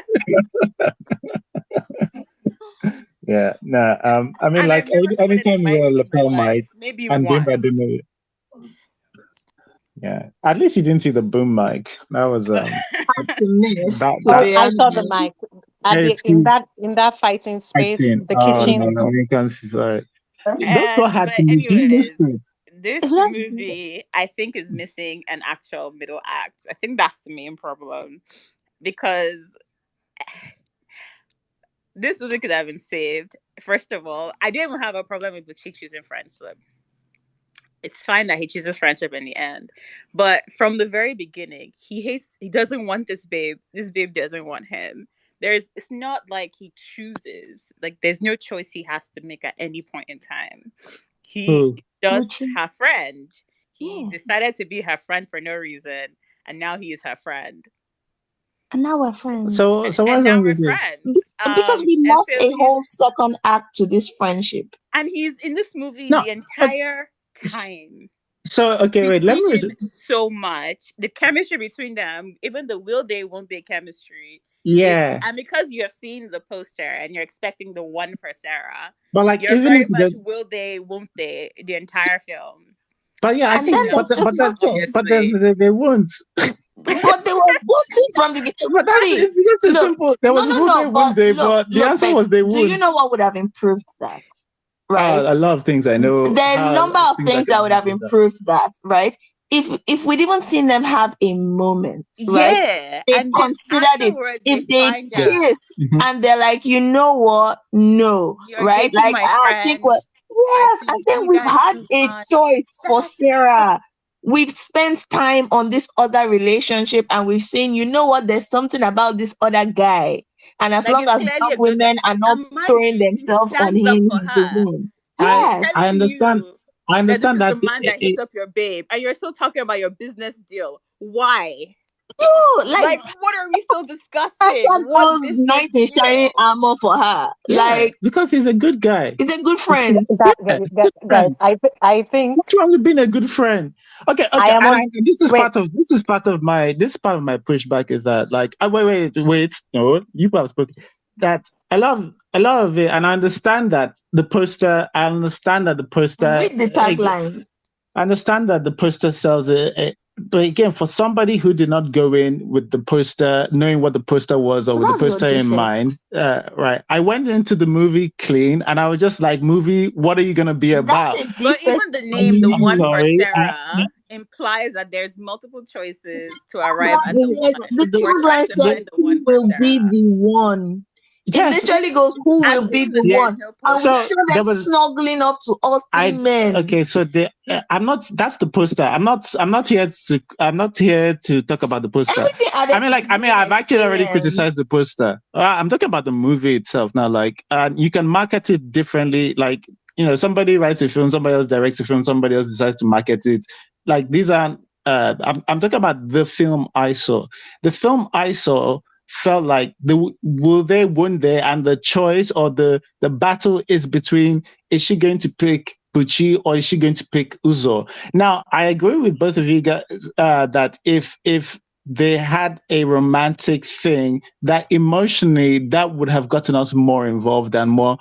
Yeah, no. I mean, like anytime you wear a lapel mic, maybe and Bimba Dimiyei. Yeah, at least you didn't see the boom mic. That was I saw the mic in that fighting space, the kitchen. No, you can see. Sorry. Anyways, this movie I think is missing an actual middle act. I think that's the main problem because this movie could have been saved. First of all, I didn't even have a problem with the chick choosing friendship. It's fine that he chooses friendship in the end, but from the very beginning, he doesn't want this babe. This babe doesn't want him. It's not like he chooses. Like there's no choice he has to make at any point in time. He just her friend. He decided to be her friend for no reason, and now he is her friend. And now we're friends. So what's wrong with you? Because we lost a whole second act to this friendship. And he's in this movie the entire time. So okay, wait. Let me so much the chemistry between them, even the will they won't they chemistry. Yeah, and because you have seen the poster and you're expecting the one for Sarah, but like you're even very if much will they won't they the entire film. But yeah, I think they won't. But they were wanting from the beginning. But it's just as simple. There was one day, but the answer was they would. Do you know what would have improved that? Right. A lot of things I know. There are a number of things that would have improved that, right? If we'd even seen them have a moment, right? They and considered it. If they kissed and they're like, you know what? No, right? Like I think and then we've had a choice for Sarah. we've spent time on this other relationship and we've seen, you know what, there's something about this other guy. And as Like, long it's as clearly young a good guy. women are not And mind throwing you, he themselves on stands up him, for he's the her. one. He's Yes. I telling understand. you I that this understand is that the man that hits up your babe, and you're still talking about your business deal. Why? Yo, Like, what are we still I discussing? got What those business knights in shining deal? armor for her. yeah, Like, because he's a good guy. he's a good friend. Yeah, good Guys, friend. I think What's wrong with being a good friend? Okay, I am on. this is Wait, part of my pushback is that, like, wait, no, you have spoken that a lot of it, and I understand that the poster. I understand that the poster. Read the tagline. I understand that the poster sells it. But again, for somebody who did not go in with the poster, knowing what the poster was, or So with the that's your poster in defect. mind, right? I went into the movie clean, and I was just like, "Movie, what are you gonna be about?" That's a But defect. even the name, the I'm one for sorry. Sarah, implies that there's multiple choices to arrive at the Yes, one. the We're trying tagline to says, find the "Who one for will be Sarah. the one?" It Yes. literally goes, "Who I'm will be saying the that there's one?" no And poster. we So show there them was snuggling up to all three men. okay. So I'm not. That's the poster. I'm not here to talk about the poster. Everything added I've actually already experience. criticized the poster. I'm talking about the movie itself now. Like, you can market it differently. Like, somebody writes a film, somebody else directs a film, somebody else decides to market it. Like, these aren't. I'm talking about the film I saw. The film I saw felt like will they, won't they, and the choice or the battle is between, is she going to pick Buchi or is she going to pick Uzo? Now, I agree with both of you guys that if they had a romantic thing, that emotionally that would have gotten us more involved and more,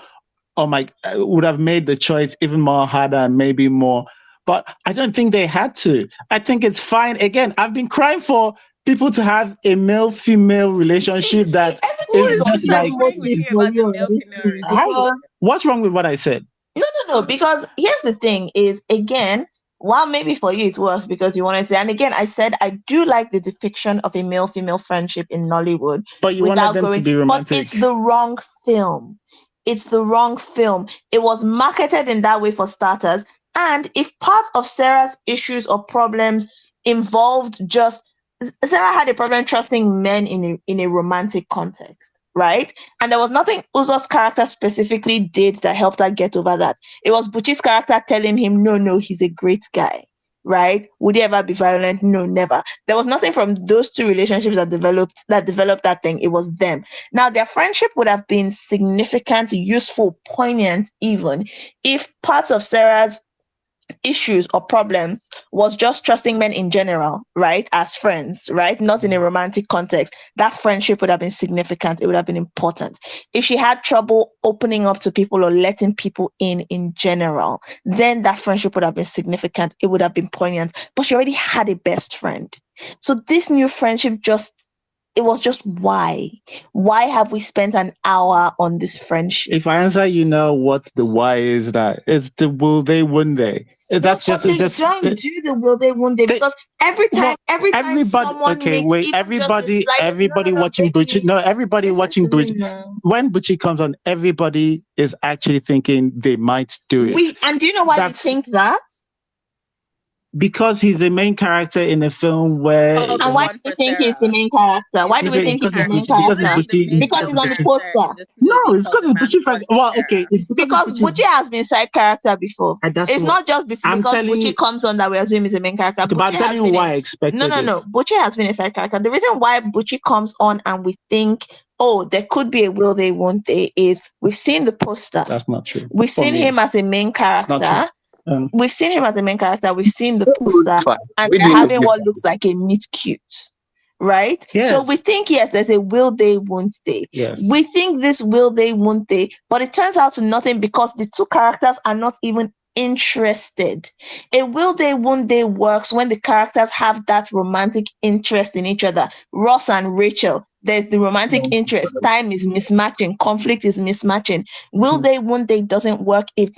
would have made the choice even more harder and maybe more. But I don't think they had to. I think it's fine. Again, I've been crying for people to have a male-female relationship that is just like, what's wrong with what I said? No, because here's the thing is, again, while maybe for you it works because you want to say, and again, I said I do like the depiction of a male-female friendship in Nollywood. But you wanted them to be romantic. But it's the wrong film. It's the wrong film. It was marketed in that way for starters. And if part of Sarah's issues or problems involved just, Sarah had a problem trusting men in a romantic context, right? And there was nothing Uzo's character specifically did that helped her get over that. It was Buchi's character telling him, no, he's a great guy, right? Would he ever be violent? No, never. There was nothing from those two relationships that developed that thing. It was them. Now, their friendship would have been significant, useful, poignant, even if parts of Sarah's issues or problems was just trusting men in general, right? As friends, right? Not in a romantic context. That friendship would have been significant. It would have been important. If she had trouble opening up to people or letting people in general, then that friendship would have been significant. It would have been poignant. But she already had a best friend. So this new friendship it was just why? Why have we spent an hour on this friendship? If I answer what the why is, that it's the will they, won't they? That's don't do the will they, won't they? Because every time everybody watching Buchi. No, everybody watching Buchi. When Buchi comes on, everybody is actually thinking they might do it. And do you know why you think that? Because he's the main character in a film where... and why do you think he's the main character? Why do we think he's the main character? Because he's on the poster. No, it's because it's Buchi. Well, okay. Because Buchi has been side character before. It's not just because Buchi comes on that we assume he's a main character. But I'm telling you why I expected No. Buchi has been a side character. The reason why Buchi comes on and we think, oh, there could be a will they, won't they, is we've seen the poster. That's not true. We've seen him as a main character. We've seen him as a main character. We've seen the poster, and they're having what looks like a meet cute, right? Yes. So we think, yes, there's a will they, won't they. Yes. We think this will they, won't they, but it turns out to nothing because the two characters are not even interested. A will they, won't they works when the characters have that romantic interest in each other. Ross and Rachel, there's the romantic interest. Time is mismatching. Conflict is mismatching. Will they, won't they doesn't work if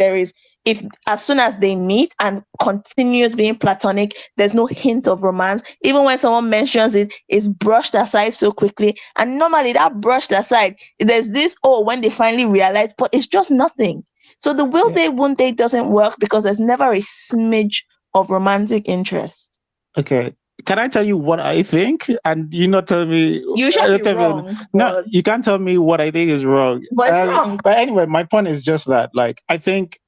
as soon as they meet and continues being platonic, there's no hint of romance. Even when someone mentions it, it's brushed aside so quickly. And normally that brushed aside, there's this, when they finally realize, but it's just nothing. So the will they, won't they doesn't work because there's never a smidge of romantic interest. Okay. Can I tell you what I think? And you not tell me. You should be wrong. No, But, you can't tell me what I think is wrong. but it's wrong. But anyway, my point is just that, like, I think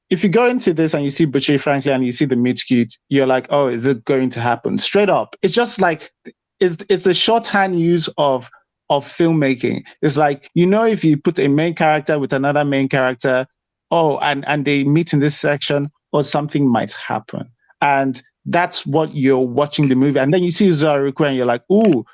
if you go into this and you see Butchie Franklin and you see the meet cute, you're like, oh, is it going to happen? Straight up. It's just like, it's a shorthand use of filmmaking. It's like, if you put a main character with another main character, and they meet in this section, or something might happen. And that's what you're watching the movie. And then you see Zariku and you're like, ooh,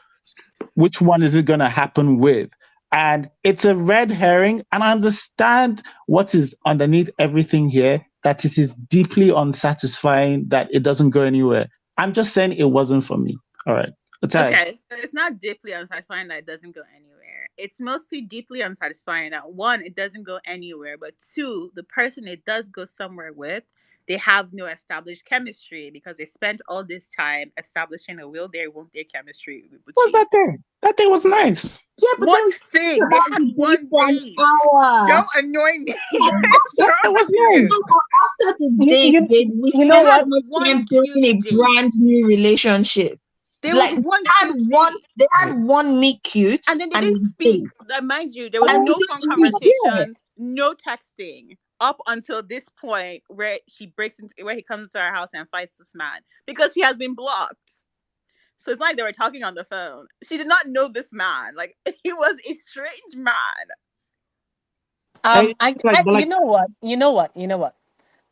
which one is it going to happen with? And it's a red herring. And I understand what is underneath everything here, that it is deeply unsatisfying, that it doesn't go anywhere. I'm just saying it wasn't for me. All right. Okay, so it's not deeply unsatisfying that it doesn't go anywhere. It's mostly deeply unsatisfying that, one, it doesn't go anywhere, but two, the person it does go somewhere with, they have no established chemistry because they spent all this time establishing a won't there chemistry. What's that thing? That thing was nice. Yeah, but one thing they had one date. Don't annoy me. That was nice. After the date, we spent one time building a brand new relationship. There was they had one meet cute, and then they didn't speak. Mind you, there was no phone conversations, no texting up until this point where he comes into our house and fights this man because he has been blocked. So it's like they were talking on the phone. She did not know this man. Like, he was a strange man. You know what?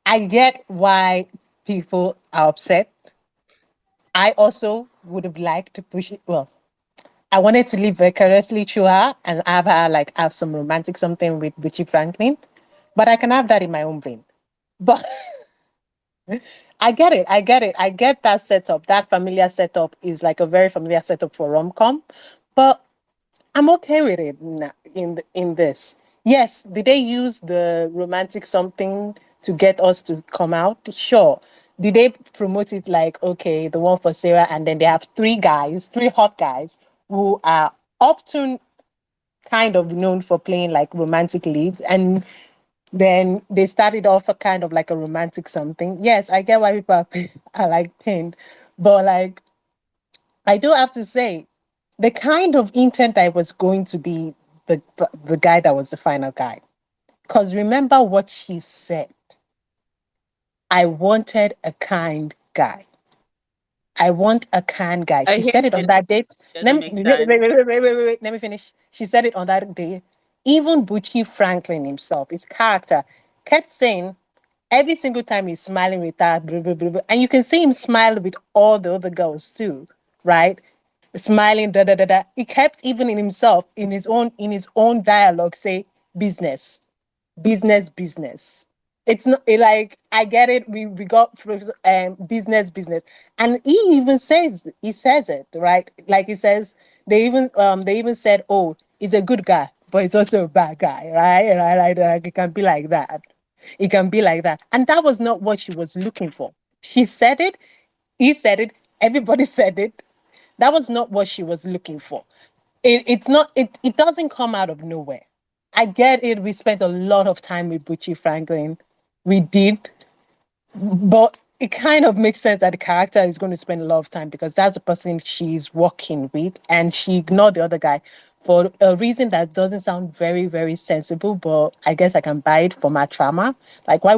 I get why people are upset. I also would have liked to push it. Well, I wanted to live vicariously through her and have her have some romantic something with Butchie Franklin, but I can have that in my own brain. But I get it. I get that setup. That familiar setup is like a very familiar setup for rom-com, but I'm okay with it in this. Yes, did they use the romantic something to get us to come out? Sure. Did they promote it like, okay, the one for Sarah, and then they have three hot guys who are often kind of known for playing like romantic leads, and then they started off a kind of like a romantic something. Yes, I get why people are like pained, but like I do have to say, the kind of intent I was going to be the guy that was the final guy. Because remember what she said. I wanted a kind guy. I want a kind guy. She said it on that date. Let me finish. She said it on that day. Even Butchie Franklin himself, his character, kept saying every single time he's smiling with her, blah, blah, blah, blah, and you can see him smile with all the other girls too, right? Smiling, da da da da. He kept even in himself, in his own dialogue, say business, business. It's not like I get it. We got business, and he says it right. Like he says they even said, oh, he's a good guy, but he's also a bad guy, right? Like, it can be like that. It can be like that, and that was not what she was looking for. She said it. He said it. Everybody said it. That was not what she was looking for. It's not. It doesn't come out of nowhere. I get it. We spent a lot of time with Butchie Franklin. We did, but it kind of makes sense that the character is going to spend a lot of time because that's the person she's working with, and she ignored the other guy for a reason that doesn't sound very, very sensible. But I guess I can buy it for my trauma. Like, why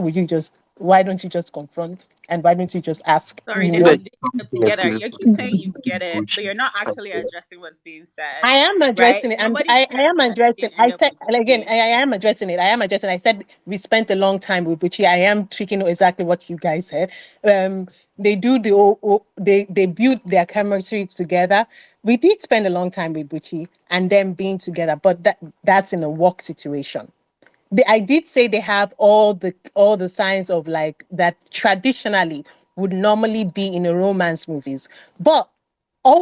don't you just confront, and why don't you just ask? Sorry, they have it together. You keep saying you get it, but you're not actually addressing what's being said. I am addressing it. I am addressing. I said again. I am addressing it. I said we spent a long time with Butchie. I am tweaking exactly what you guys said. They do they build their chemistry together. We did spend a long time with Butchie and them being together, but that's in a work situation. I did say they have all the signs of like that traditionally would normally be in a romance movies, but I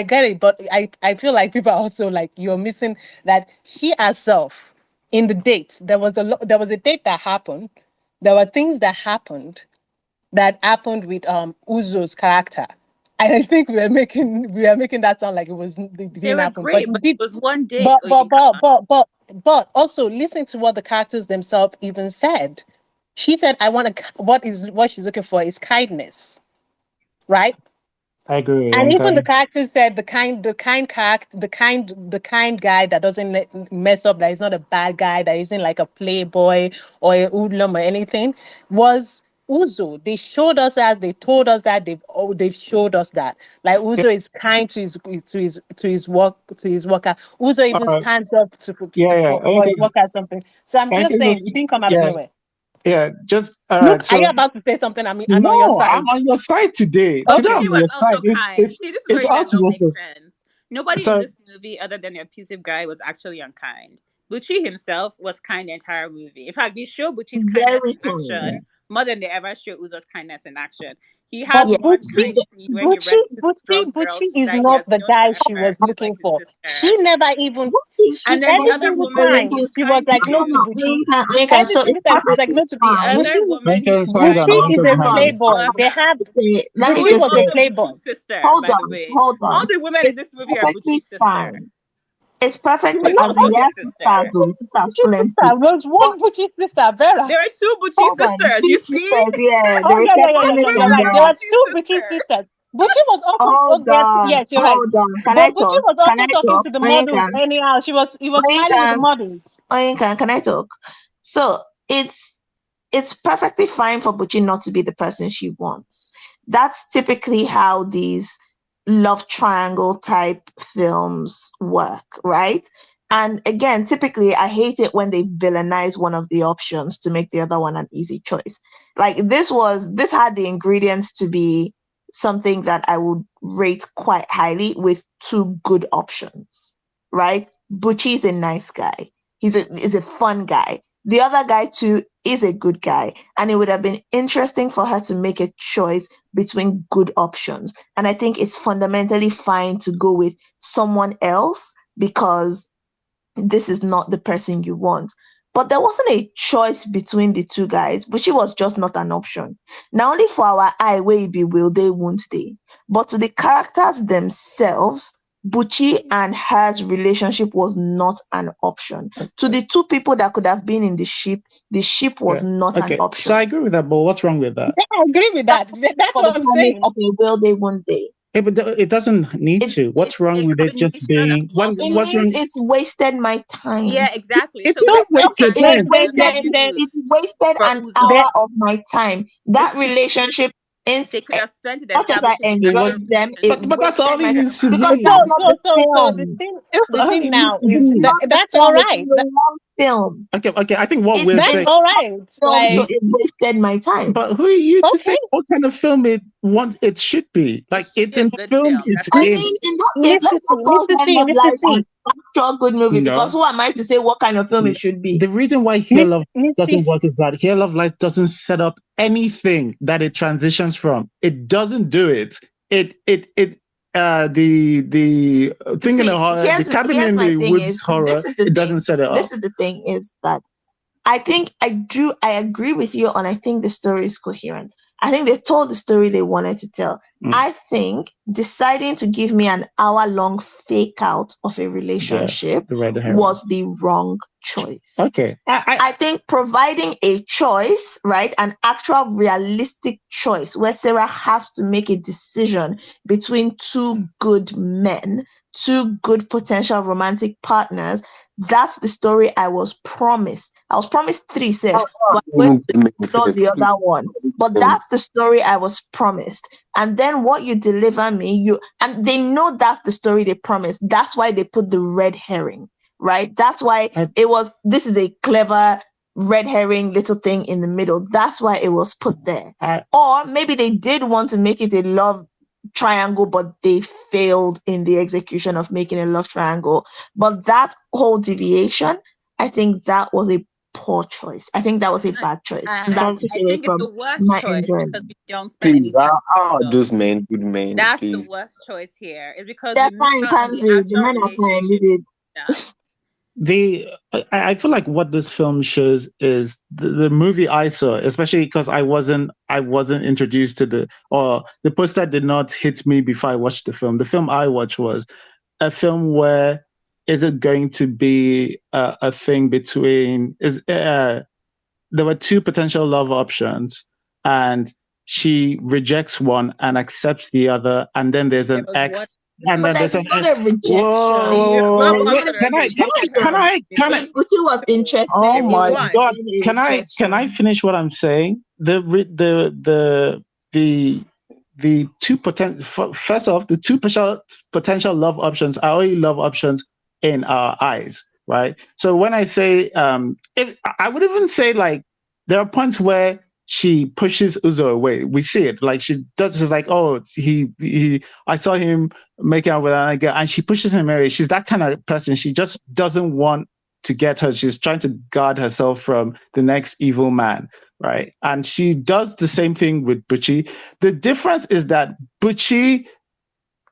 get it, but I feel like people are also like you're missing that she herself in the date there was a date that happened. There were things that happened with Uzo's character. And I think we are making that sound like it didn't happen. Great, but it was one date. But also listen to what the characters themselves even said. She said, "I want what she's looking for is kindness." right? I agree with And even the Nkai. character said the kind guy that doesn't mess up, that is not a bad guy, that isn't like a playboy or a hoodlum or anything, was Uzo. They showed us that. They told us that. They've showed us that. Like Uzo is kind to his worker. Uzo even Uh, stands up yeah, yeah. for his worker or something. So I'm I just think saying, it didn't come out of yeah, nowhere. yeah. Just all right. Look, are you So about to say something? I'm on your no, I'm side. on your side today. But Today Okay. I'm Bucci on was your side. also kind. See, this is where It's you guys us don't make versus. sense. Nobody in So this movie, other than the abusive guy, was actually unkind. Bucci himself was kind the entire movie. In fact, they show Bucci's kindness Very in kind. action more than they ever show Uzo's kindness in action. He But has Yeah. one kind scene where he rescues this drug girl Bucci is that he not has the known guy she forever. was He's like looking his for. She sister. never even And then the other everything was woman, fine. he's Oinka, She was kind like no to to. Bucci. Oinka. So Everything it's said she's like perfectly no to The Bucci. fine. other woman, okay, he's sorry, Bucci kind I'm is to a behind you. his playboy. They mother, have Let me who Bucci is just was say, a also playboy. Bucci's sister, hold by the on, way. hold All on. the women in It's this movie are perfectly Bucci's sister. fine. It's perfectly Bucci's as also we his have sisters, sister. oh, sisters Bucci's plenty. sister was But one Bucci's sister, Vera. There are two Bucci hold on, sisters, two you see? sisters, yeah, the Oh yeah, yeah, yeah, yeah, Both yeah. receptionist You're women and right. are There the were Bucci two Bucci sisters. sisters. Bucci was also hold on, yes, you're right. hold on. Can I But Bucci talk? was Can also I talking talk? to the Oinka, models anyhow. He was smiling with the Oinka, models. Oinka, can I talk? So it's perfectly fine for Bucci not to be the person she wants. That's typically how these love triangle type films work, right? And again, typically, I hate it when they villainize one of the options to make the other one an easy choice. Like this had the ingredients to be something that I would rate quite highly with two good options, right? Bucci's a nice guy. Is a fun guy. The other guy too is a good guy, and it would have been interesting for her to make a choice between good options. And I think it's fundamentally fine to go with someone else because this is not the person you want. But there wasn't a choice between the two guys, but she was just not an option. Now, only for our eye, will be will they, won't they? But to the characters themselves, Bucci and her's relationship was not an option. To the two people that could have been in the ship was Yeah. not an Okay, so option. I agree with that, but what's wrong with that? Yeah, I agree with that. That's For the what I'm premise saying. of a will they, won't they? Yeah, but it doesn't need It, to. What's It's wrong a with it just combination of being it what's multiple. means wrong? it's wasted my time. Yeah, exactly. It's So not wasted wasted time It's is time. a good wasted. use It's wasted for an Uzo. hour of my time. That To, relationship, in they could have spent it much as I establishing the It actual was, enjoyed them, it relationship. but that's all wasted it my time needs to because be. that's So not so the so so the film. thing It's the all thing it needs now to is It's be. that not the that's all film. It's right. the wrong film. Okay, okay. I think what It's we're the That's saying, all wrong right. film, so Like it wasted my time. but who are you to say okay, what kind of film it should be? It Like should it's be a in the good film film. it's That's what I it in. mean, should in be. that case, Mr. let's C, just call Mr. Hair C, Love Mr. Life an C, actual good movie because No. who am I to say what kind of film it should be? The reason why Here Miss Love Missy. doesn't work is that Here Love Life doesn't set up anything that it transitions from. It doesn't do it. It the thing in See, the horror, the cabin here's in my the thing woods is horror, this is the it thing. doesn't set it up. This is the thing is that I think I agree with you on I think the story is coherent. I think they told the story they wanted to tell. Mm. I think deciding to give me an hour-long fake out of a Yes, relationship the red herring. was the wrong choice. Okay. I think providing a choice, right, an actual realistic choice where Sarah has to make a decision between two good men, two good potential romantic partners, that's the story I was promised. I was promised three safe, but I'm going to ignore the other one. But that's the story I was promised. And then what you deliver me, and they know that's the story they promised. That's why they put the red herring, right? That's why this is a clever red herring little thing in the middle. That's why it was put there. Or maybe they did want to make it a love triangle, but they failed in the execution of making a love triangle. But that whole deviation, I think that was a poor choice. I think that was a bad choice. That took I away think it's from the worst my choice because enjoyment. we don't spend any Please, time. how are So those men good men? that's the Please. worst choice here. Is because They're we miss fine, out on the Kamsi. The actual men are fine. relationship stuff. I feel like what this film shows is the movie I saw, especially because I wasn't introduced to the poster did not hit me before I watched the film. The film I watched was a film where is it going to be a thing between there were two potential love options and she rejects one and accepts the other, and then there's an There was X, and But then there's that's an not X. a rejection. Love Whoa! option Can I? Can I? Can rejection. I? Can I? If Uchi was interested, Oh If it my would what? have God! been a Can I? Can I rejection. finish what I'm saying? The two first off, the two potential love options are only love options in our eyes, right? So when I say, if I would even say, like, there are points where she pushes Uzo away. We see it, like she's like, oh, I saw him making out with another girl, and she pushes him away. She's that kind of person. She just doesn't want to get her. She's trying to guard herself from the next evil man, right? And she does the same thing with Butchie. The difference is that Butchie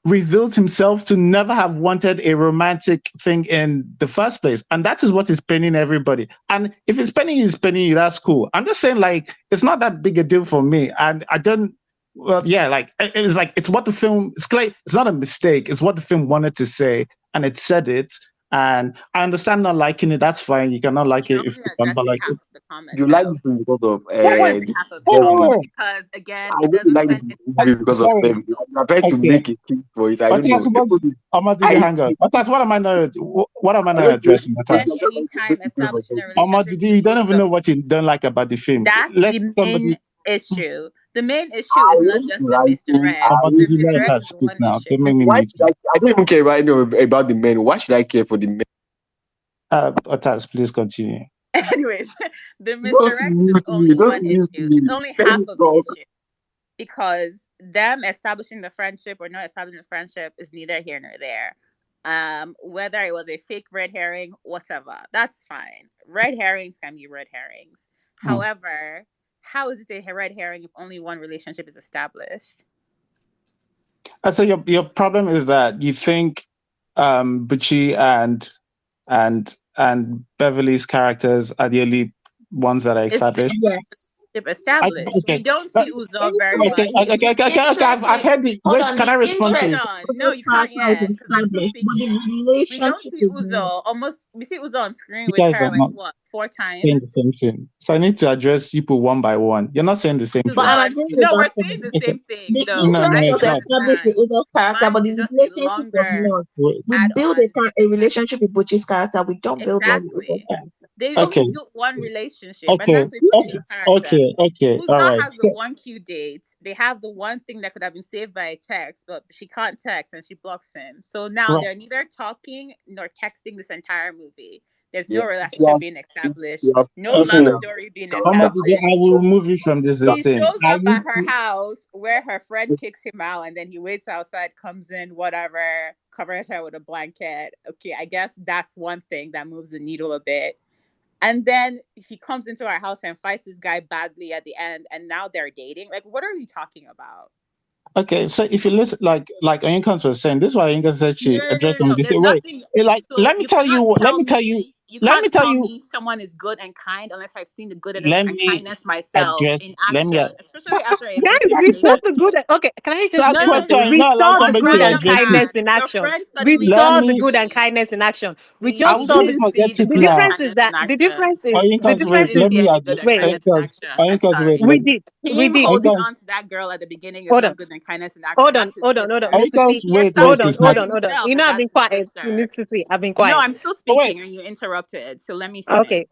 reveals himself to never have wanted a romantic thing in the first place. And that is what is paining everybody. And if it's paining you, that's cool. I'm just saying, like, it's not that big a deal for me. And I don't, well, yeah, like, it's like, it's what the film, it's like, it's not a mistake. It's what the film wanted to say. And it said it. And I understand not liking it. That's fine. You cannot like You're it if only you don't, but addressing like, half of the comment, You like though. this movie because of You're wait, addressing half of the wait, comment wait. because, again, I it know you doesn't like spend this any movie time. because of Sorry. them. I'm trying to Okay. make a case for it. I don't know. Ahmad, did you hang on? Otas, what am I not? What am I not addressing? Spend Otas? any time establishing a Ahmad, relationship you with don't even Uzo. know what you don't like about the film. That's Let the main somebody. issue. The main issue I is not won't just be the Mr. writing. X. Ahmad, The did you Mr. let X us is the speak one now? issue. Don't make me Why mute should I don't even care right now about the men. Why should I care for the men? Otas, please continue. Anyways, the Don't Mr. X is mute me. only Don't one mute issue. It's me. only Let half me of the talk. issue. Because them establishing the friendship or not establishing the friendship is neither here nor there. Whether it was a fake red herring, whatever, that's fine. Red herrings can be red herrings. Hmm. However, how is it a red herring if only one relationship is established? So your problem is that you think Bucci and Beverly's characters are the only ones that are It's the established. Yes. established. Okay. We don't see Uzo very Okay. much. I've heard the. Hold Wait, on, can I the respond to interest this? On. of No, this you can't character is yet because I'm still established, but the speaking. We don't relationship see is not. Uzo almost. We see Uzo on screen You with guys her are like not what 4 saying the times. same thing. So I need to address people one by one. You're not saying the same Uzo But thing. I'm on agreeing screen. with No, that we're saying point. the The same thing though. No, interest I it's was not. established with understand. Uzo's character, Mine but the is just a relationship was longer not. Wait. We add build on. a relationship with Butchie's character. We don't build one with Uzo's Exactly. character. They Okay. only built one relationship, and Okay. that's with Butchie's character. Okay. All Uzo right. has the one cute date. They have the one thing that could have been saved by a text, but she can't text and she blocks him. So now Right. they're neither talking nor texting this entire movie. There's Yeah. no relationship being established, no Okay. love story being Ahmad, established. I will remove you from this He thing. shows up at her house where her friend kicks him out, and then he waits outside, comes in, whatever, covers her with a blanket. Okay, I guess that's one thing that moves the needle a bit. And then he comes into our house and fights this guy badly at the end, and now they're dating. Like, what are we talking about? Okay, so if you listen, like Oyinkan was saying, this is why Oyinkan said she addressed them No. this There's way. nothing. Like, So you can't tell me. You let me can't tell tell you, me someone is good and kind unless I've seen the good and let me kindness myself address, in let me, action, especially after an Guys, abusive we saw the relationship. good. Okay, can I just that's No, say no, something? question, We no. not allow saw the somebody good to and address it. kindness in Your action. friend We suddenly Let saw the me, good and disagreed. kindness in action. We You I just will saw even the. didn't see forget the it The good and now. difference is kindness in that the action. difference is the Oyinkan, You wait, difference didn't is let see me any good address, and wait. kindness in action. I'm Wait, We let sorry. me, did. We Him did. holding Oyinkan, on to that girl at the beginning is Hold not on. good and kindness in action. Hold on. That's his Hold on. Hold on. sister. Mr. C. Oyinkan's, He wait, Hold established on. it's it not, Hold by on. Hold on. himself You that know I've been that's his quiet. sister. Mr. C. I've been No, quiet. I'm still oh, wait, speaking and you interrupted. So let me finish. Okay.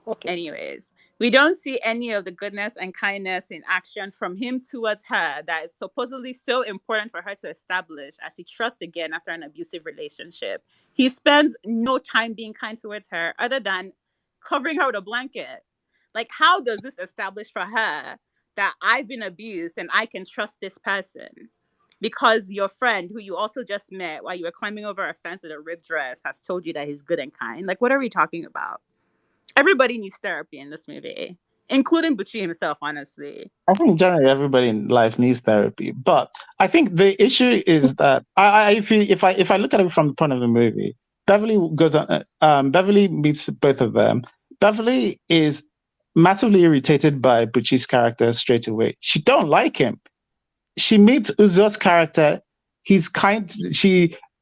Okay. Anyways, we don't see any of the goodness and kindness in action from him towards her that is supposedly so important for her to establish as she trusts again after an abusive relationship. He spends no time being kind towards her other than covering her with a blanket. Like, how does this establish for her that I've been abused and I can trust this person? Because your friend, who you also just met while you were climbing over a fence with a ripped dress, has told you that he's good and kind. Like, what are we talking about? Everybody needs therapy in this movie, including Bucci himself, honestly. I think generally everybody in life needs therapy, but I think the issue is that if I look at it from the point of the movie, Beverly meets both of them. Beverly is massively irritated by Bucci's character straight away. She don't like him. She meets Uzo's character. He's kind.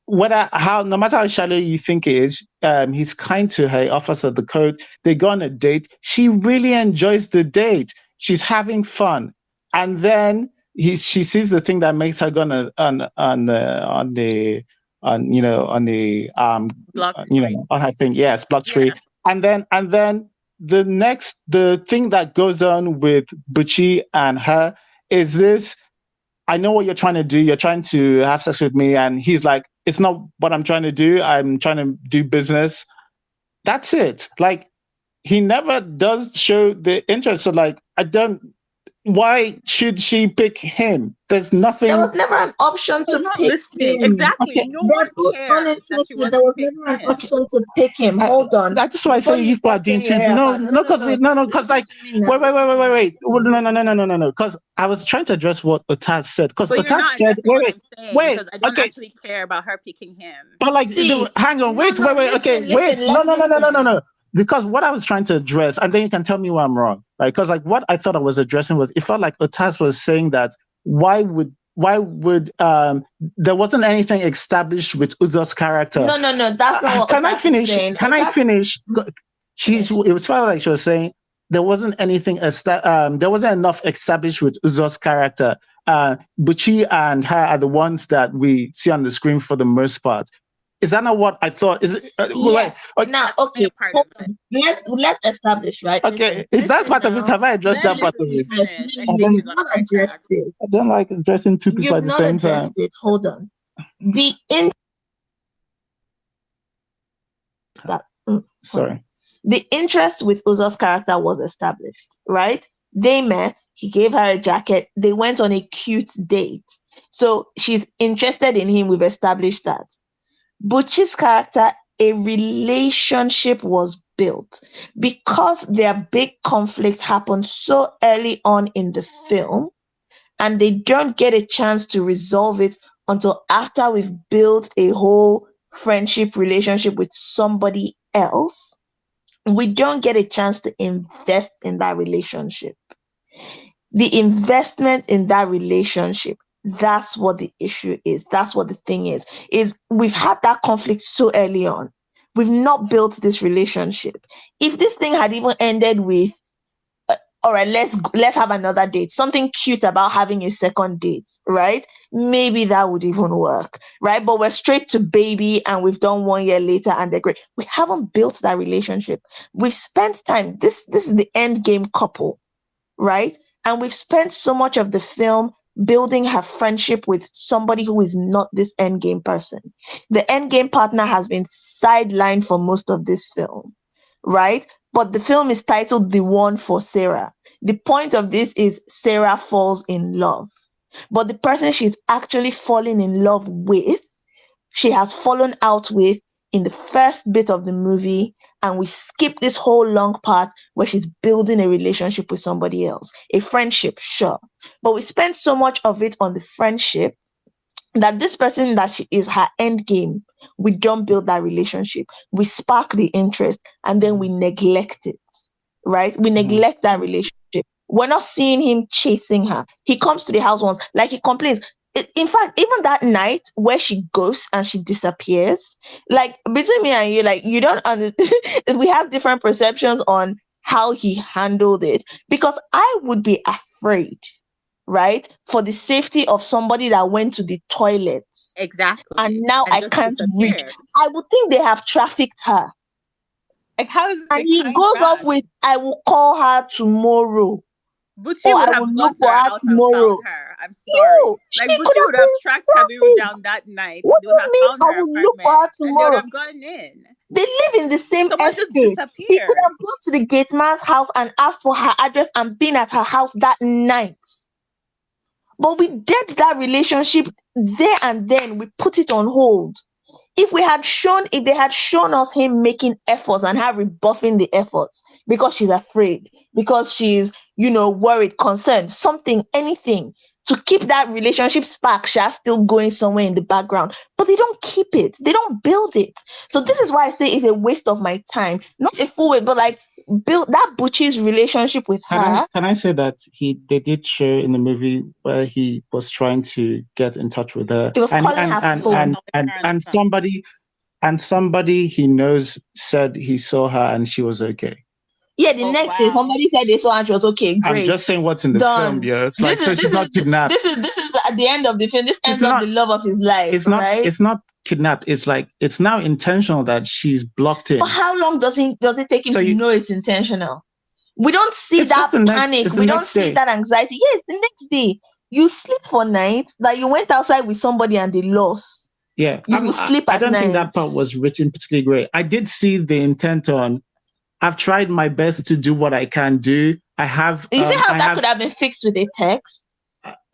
No matter how shallow you think it is, he's kind to her. He offers her the coat. They go on a date. She really enjoys the date. She's having fun. and then she sees the thing that makes her go on the Block screen. on her thing. Yes, block screen. And then the thing that goes on with Buchi and her is this. I know what you're trying to do. You're trying to have sex with me. And he's like, it's not what I'm trying to do. I'm trying to do business. That's it. Like, he never does show the interest. So, like, why should she pick him? There's nothing. There was never an option to pick him. Exactly. Okay. No one cares that she There was never an option to pick him. Hold on. That's why I say you are doing too. No, because like, wait. No. Because I was trying to address what Otaz said. Because Otaz said, wait. Because I don't actually care about her picking him. But like, hang on, wait. Okay, wait. No. Because what I was trying to address, and then you can tell me where I'm wrong, right? Because like what I thought I was addressing was, it felt like Otaz was saying that why would there wasn't anything established with Uzo's character? No. That's not what. Can I finish? It was felt like she was saying there wasn't anything. There wasn't enough established with Uzo's character. Buchi and her are the ones that we see on the screen for the most part. Is that not what I thought? Is it? Yes. Now, okay. Let's establish, right? Okay, if that's part of it, have I addressed that part of it? I don't like addressing two people at the same time. Hold on. Sorry. The interest with Uzo's character was established, right? They met. He gave her a jacket. They went on a cute date. So she's interested in him. We've established that. Butchie's character, a relationship was built because their big conflict happened so early on in the film, and they don't get a chance to resolve it until after we've built a whole friendship relationship with somebody else. We don't get a chance to invest in that relationship. The investment in that relationship, that's what the issue is. That's what the thing is we've had that conflict so early on. We've not built this relationship. If this thing had even ended with, all right, let's have another date, something cute about having a second date, right? Maybe that would even work, right? But we're straight to baby and we've done 1 year later and they're great. We haven't built that relationship. We've spent time. This is the end game couple, right? And we've spent so much of the film building her friendship with somebody who is not this endgame person. The endgame partner has been sidelined for most of this film, right? But the film is titled The One for Sarah. The point of this is Sarah falls in love. But the person she's actually falling in love with, she has fallen out with in the first bit of the movie, and we skip this whole long part where she's building a relationship with somebody else. A friendship, sure. But we spend so much of it on the friendship that this person that she is her end game, we don't build that relationship. We spark the interest and then we neglect it, right? We neglect that relationship. We're not seeing him chasing her. He comes to the house once, like he complains. In fact, even that night where she goes and she disappears, like between me and you, like you don't we have different perceptions on how he handled it, because I would be afraid, right, for the safety of somebody that went to the toilet. Exactly. And now I can't read. I would think they have trafficked her. Like, how is this? And he goes up with, I will call her tomorrow. But she would have gone to her house tomorrow. And found her. I'm sorry. Like, Buchi would have tracked Kabiru down that night. What they would have found her apartment. Look for her tomorrow. And they would have gone in. They live in the same estate. He could have gone to the gate man's house and asked for her address and been at her house that night. But we did that relationship there and then. We put it on hold. If they had shown us him making efforts and her rebuffing the efforts because she's afraid, because she's, worried, concerned, something, anything, to keep that relationship spark, she's still going somewhere in the background. But they don't keep it. They don't build it. So this is why I say it's a waste of my time. Not a full way, but like build that Buchi's relationship with her. Can I say that they did show in the movie where he was trying to get in touch with her. He was calling her phone. And somebody he knows said he saw her and she was okay. Yeah, the next day somebody said they saw and she was okay. Great. I'm just saying what's in the film, yeah. It's like she's not kidnapped. This is at the end of the film. This ends up the love of his life. It's not. Right? It's not kidnapped. It's like it's now intentional that she's blocked in. But how long does it take him to know it's intentional? We don't see that panic. We don't see that anxiety. Yes, the next day you sleep for night. Like you went outside with somebody and they lost. Yeah, you will sleep at night. I don't think that part was written particularly great. I did see the intent on. I've tried my best to do what I can do. I have. You see how that could have been fixed with a text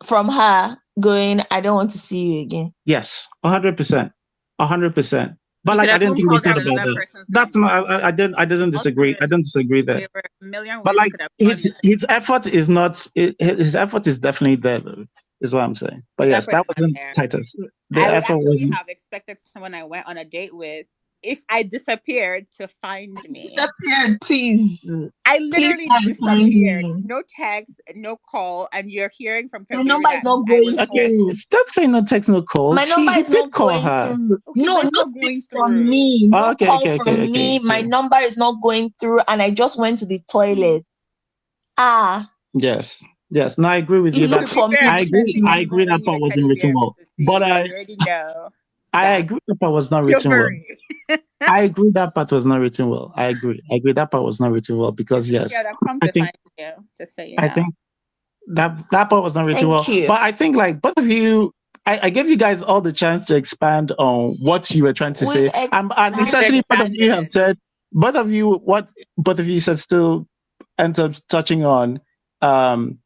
from her going, "I don't want to see you again." Yes, 100%, 100%. But like, I didn't think they thought about that. That's not. I didn't disagree. I don't disagree there. There were a million but like, his effort is not. His effort is definitely there, though, is what I'm saying. But yes, that wasn't Titus. The effort wasn't. I have expected someone I went on a date with. If I disappeared to find me. Disappeared, please. I literally disappeared. No text, no call, and you're hearing from my number is not going through. That's saying no text, no call. My number is not going through. Okay, no, not going from me. No call from me. My number is not going through, and I just went to the toilet. Yes. Yes. No, I agree with you. I agree that part wasn't written well. But I agree that part was not written well. I agree that part was not written well. I agree that part was not written well because yes, I think just so you know. I think that part was not written well. But I think like both of you, I gave you guys all the chance to expand on what you were trying to say. And essentially, both of you have said what both of you said still ends up touching on the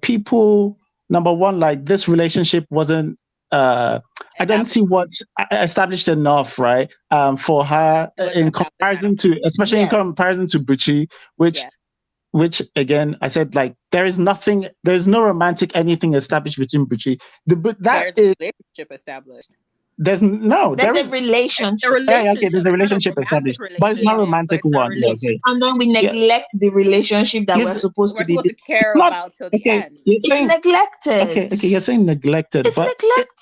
people. Number one, like this relationship wasn't. I don't see what's established enough, right? For her in comparison to, especially in comparison to Buchi, which again, I said like there's no romantic anything established between Buchi. There's a relationship established. There's a relationship. There's a relationship established, but it's not a romantic one. And then we neglect the relationship that we're supposed to care about till the end. It's neglected. Okay, you're saying neglected, but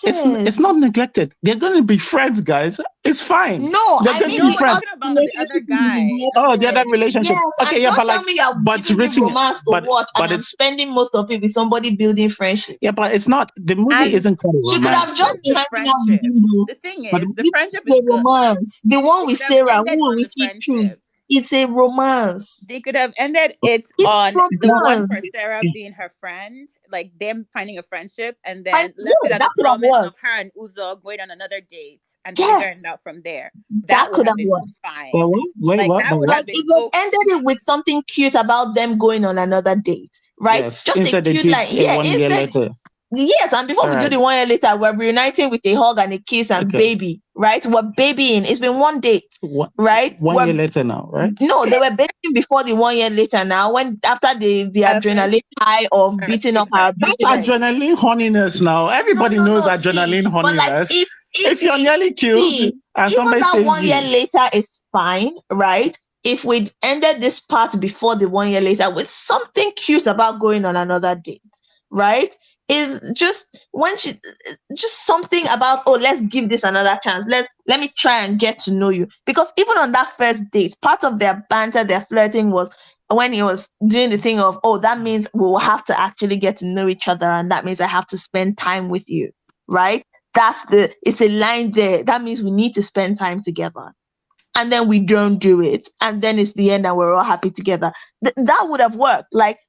it's not neglected. They're going to be friends, guys. It's fine. No, they're going to be friends. About the other guy. Oh, the other relationship. Yes, okay, but like, but written romance to watch, and I'm spending most of it with somebody building friendship. Yeah, but it's not. The movie isn't called romance. She could have just been hanging out with you. The thing is, the friendship is a romance. The one with Sarah, who we keep choose. It's a romance. They could have ended it on the one for Sarah being her friend, like them finding a friendship, and then left it at the promise of her and Uzo going on another date and figuring it out from there. That could have been fine. Like if they ended it with something cute about them going on another date, right? Yes, just a cute like 1 year later. Yes, and before we do the 1 year later, we're reuniting with a hug and a kiss and baby, right? We're babying. It's been one date, right? 1 year later now, right? No, they were babying before the 1 year later now, when after the adrenaline high of beating up our That's adrenaline horniness now. Everybody knows adrenaline horniness. Like if you're nearly killed and somebody that says 1 year later is fine, right? If we'd ended this part before the 1 year later with something cute about going on another date, right? Is just just something about, let's give this another chance. Let me try and get to know you. Because even on that first date, part of their banter, their flirting was when he was doing the thing of, that means we will have to actually get to know each other, and that means I have to spend time with you, right? It's a line there. That means we need to spend time together. And then we don't do it. And then it's the end and we're all happy together. That would have worked. Like,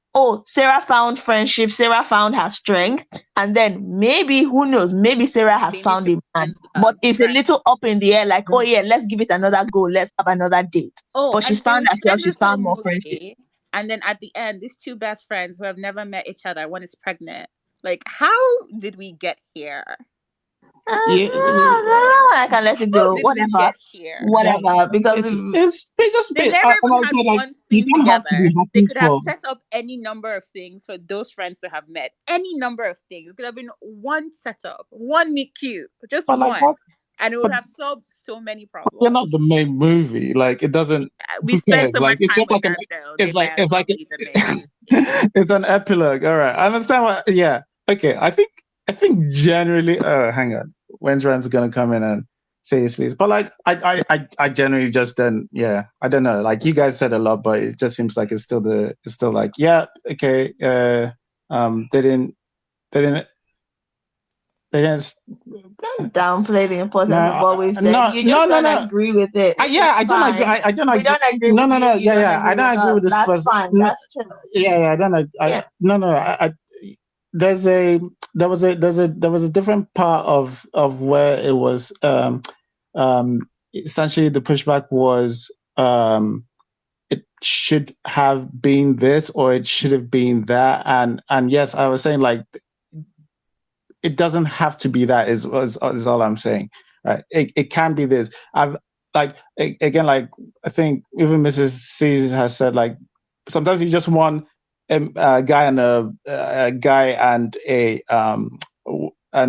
Sarah found friendship, Sarah found her strength, and then maybe, who knows, maybe Sarah has found a man, but it's a little up in the air, like, let's give it another go, let's have another date. But she's found herself, she's found more friendship. And then at the end, these two best friends who have never met each other, one is pregnant. Like, how did we get here? I can let it go. Whatever. Because they never even had one scene together. They could have set up any number of things for those friends to have met. Any number of things. It could have been one setup, one meet cute, just one. And it would have solved so many problems. You're not the main movie. Like, it doesn't. We spend so much time with them, though. It's an epilogue. All right. I understand what. Yeah. Okay. I think generally. Hang on. Wendran's gonna come in and say his piece. But like, I generally just then, yeah, I don't know. Like you guys said a lot, but it just seems like it's still like, yeah, okay, they didn't downplay the importance of what we've said. No, you just don't agree with it. I don't agree. I don't agree. We don't agree with you. Yeah. I don't agree with this. That's fine. That's true. Yeah. I don't. There's a different part of where it was essentially the pushback was it should have been this or it should have been that, and yes, I was saying like it doesn't have to be that is all I'm saying, right? It can be this. I've like again, like I think even Mrs. C has said, like sometimes you just want a guy and a guy and a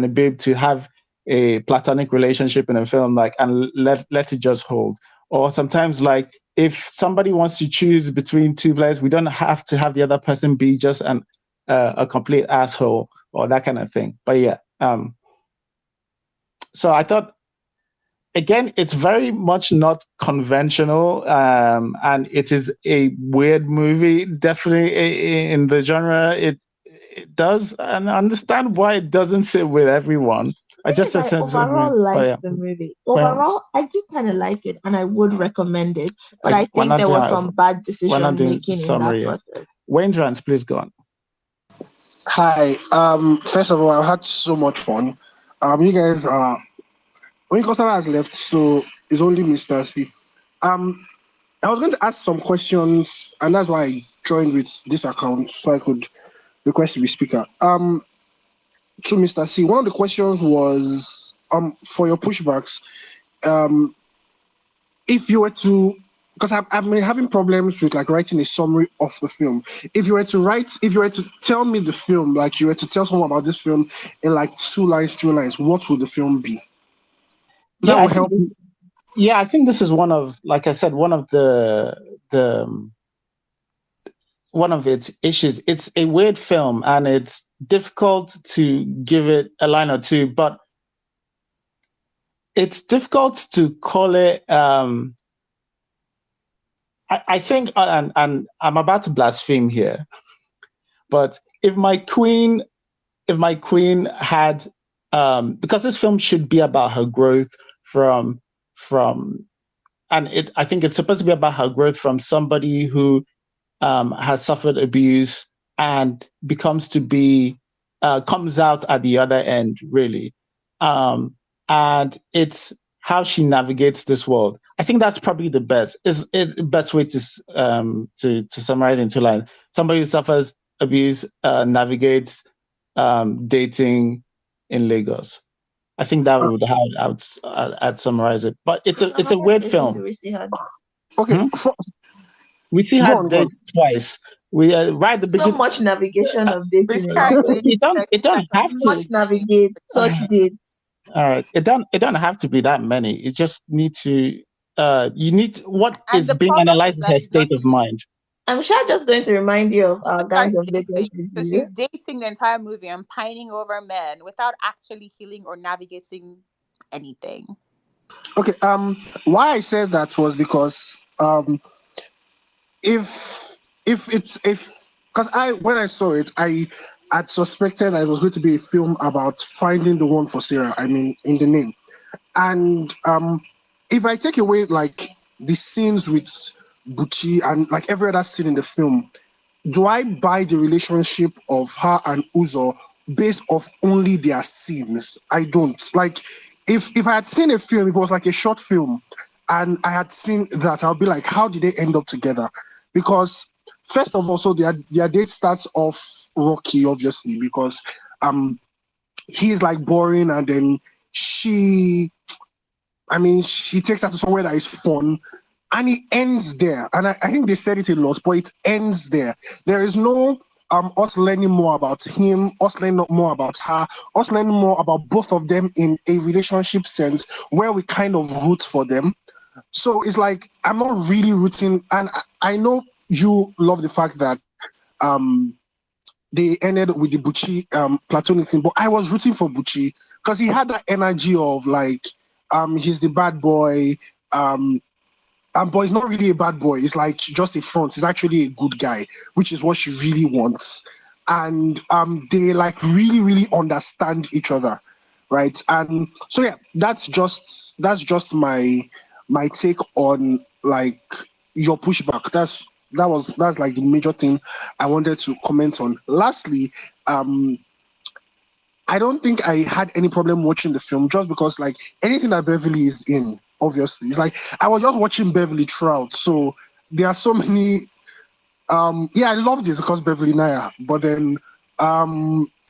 babe to have a platonic relationship in a film, like, and let it just hold. Or sometimes, like, if somebody wants to choose between two players, we don't have to have the other person be just a complete asshole or that kind of thing. But yeah, so I thought, again, it's very much not conventional, and it is a weird movie. Definitely in the genre, it does, and I understand why it doesn't sit with everyone. I just overall like the movie. Overall, I do kind of like it, and I would recommend it. But I think there was some bad decision making in that process. Wayne's Rants, please go on. Hi. First of all, I've had so much fun. You guys are. When Costa has left, so it's only Mr. C. I was going to ask some questions, and that's why I joined with this account so I could request to be speaker. To Mr. C, one of the questions was for your pushbacks. If you were to, because I've been having problems with like writing a summary of the film. If you were to tell me the film, like you were to tell someone about this film in like 2 lines, 3 lines, what would the film be? That will help. I think this is one of, like I said, one of its issues. It's a weird film, and it's difficult to give it a line or two, but it's difficult to call it. I think, and I'm about to blaspheme here, but if my queen had, because this film should be about her growth from, and I think it's supposed to be about her growth from somebody who has suffered abuse and comes out at the other end, really, and it's how she navigates this world. I think that's probably the best way to summarize in 2 lines. Somebody who suffers abuse navigates dating in Lagos. I think that would how I'd summarize it. But it's a weird film. Okay, we see her dates twice. We right at the beginning. So much navigation of dating. It don't have to. Much navigate such dates. All right, it don't have to be that many. It just need to. You need what is being analyzed is her state of mind. I'm sure just going to remind you of our guys of dating. So she's dating the entire movie and pining over men without actually healing or navigating anything. Okay. Why I said that was because because when I saw it, I had suspected that it was going to be a film about finding the one for Sarah. I mean, in the name, and if I take away like the scenes with Buchi and like every other scene in the film, do I buy the relationship of her and Uzo based off only their scenes? I don't. Like, if I had seen a film, it was like a short film, and I had seen that, I'll be like, how did they end up together? Because first of all, so their date starts off rocky, obviously, because he's like boring, and then she takes her to somewhere that is fun, and it ends there. And I think they said it a lot, but it ends there. There is no us learning more about him, us learning more about her, us learning more about both of them in a relationship sense where we kind of root for them. So it's like, I'm not really rooting, and I know you love the fact that they ended with the Buchi platonic thing, but I was rooting for Buchi because he had that energy of like, he's the bad boy. But he's not really a bad boy. It's like just a front. He's actually a good guy, which is what she really wants. And they like really, really understand each other, right? And so yeah, that's just my take on like your pushback. That's like the major thing I wanted to comment on. Lastly, I don't think I had any problem watching the film just because like anything that Beverly is in, obviously, it's like I was just watching Beverly throughout. So there are so many. Yeah, I loved it because Beverly Naya, but then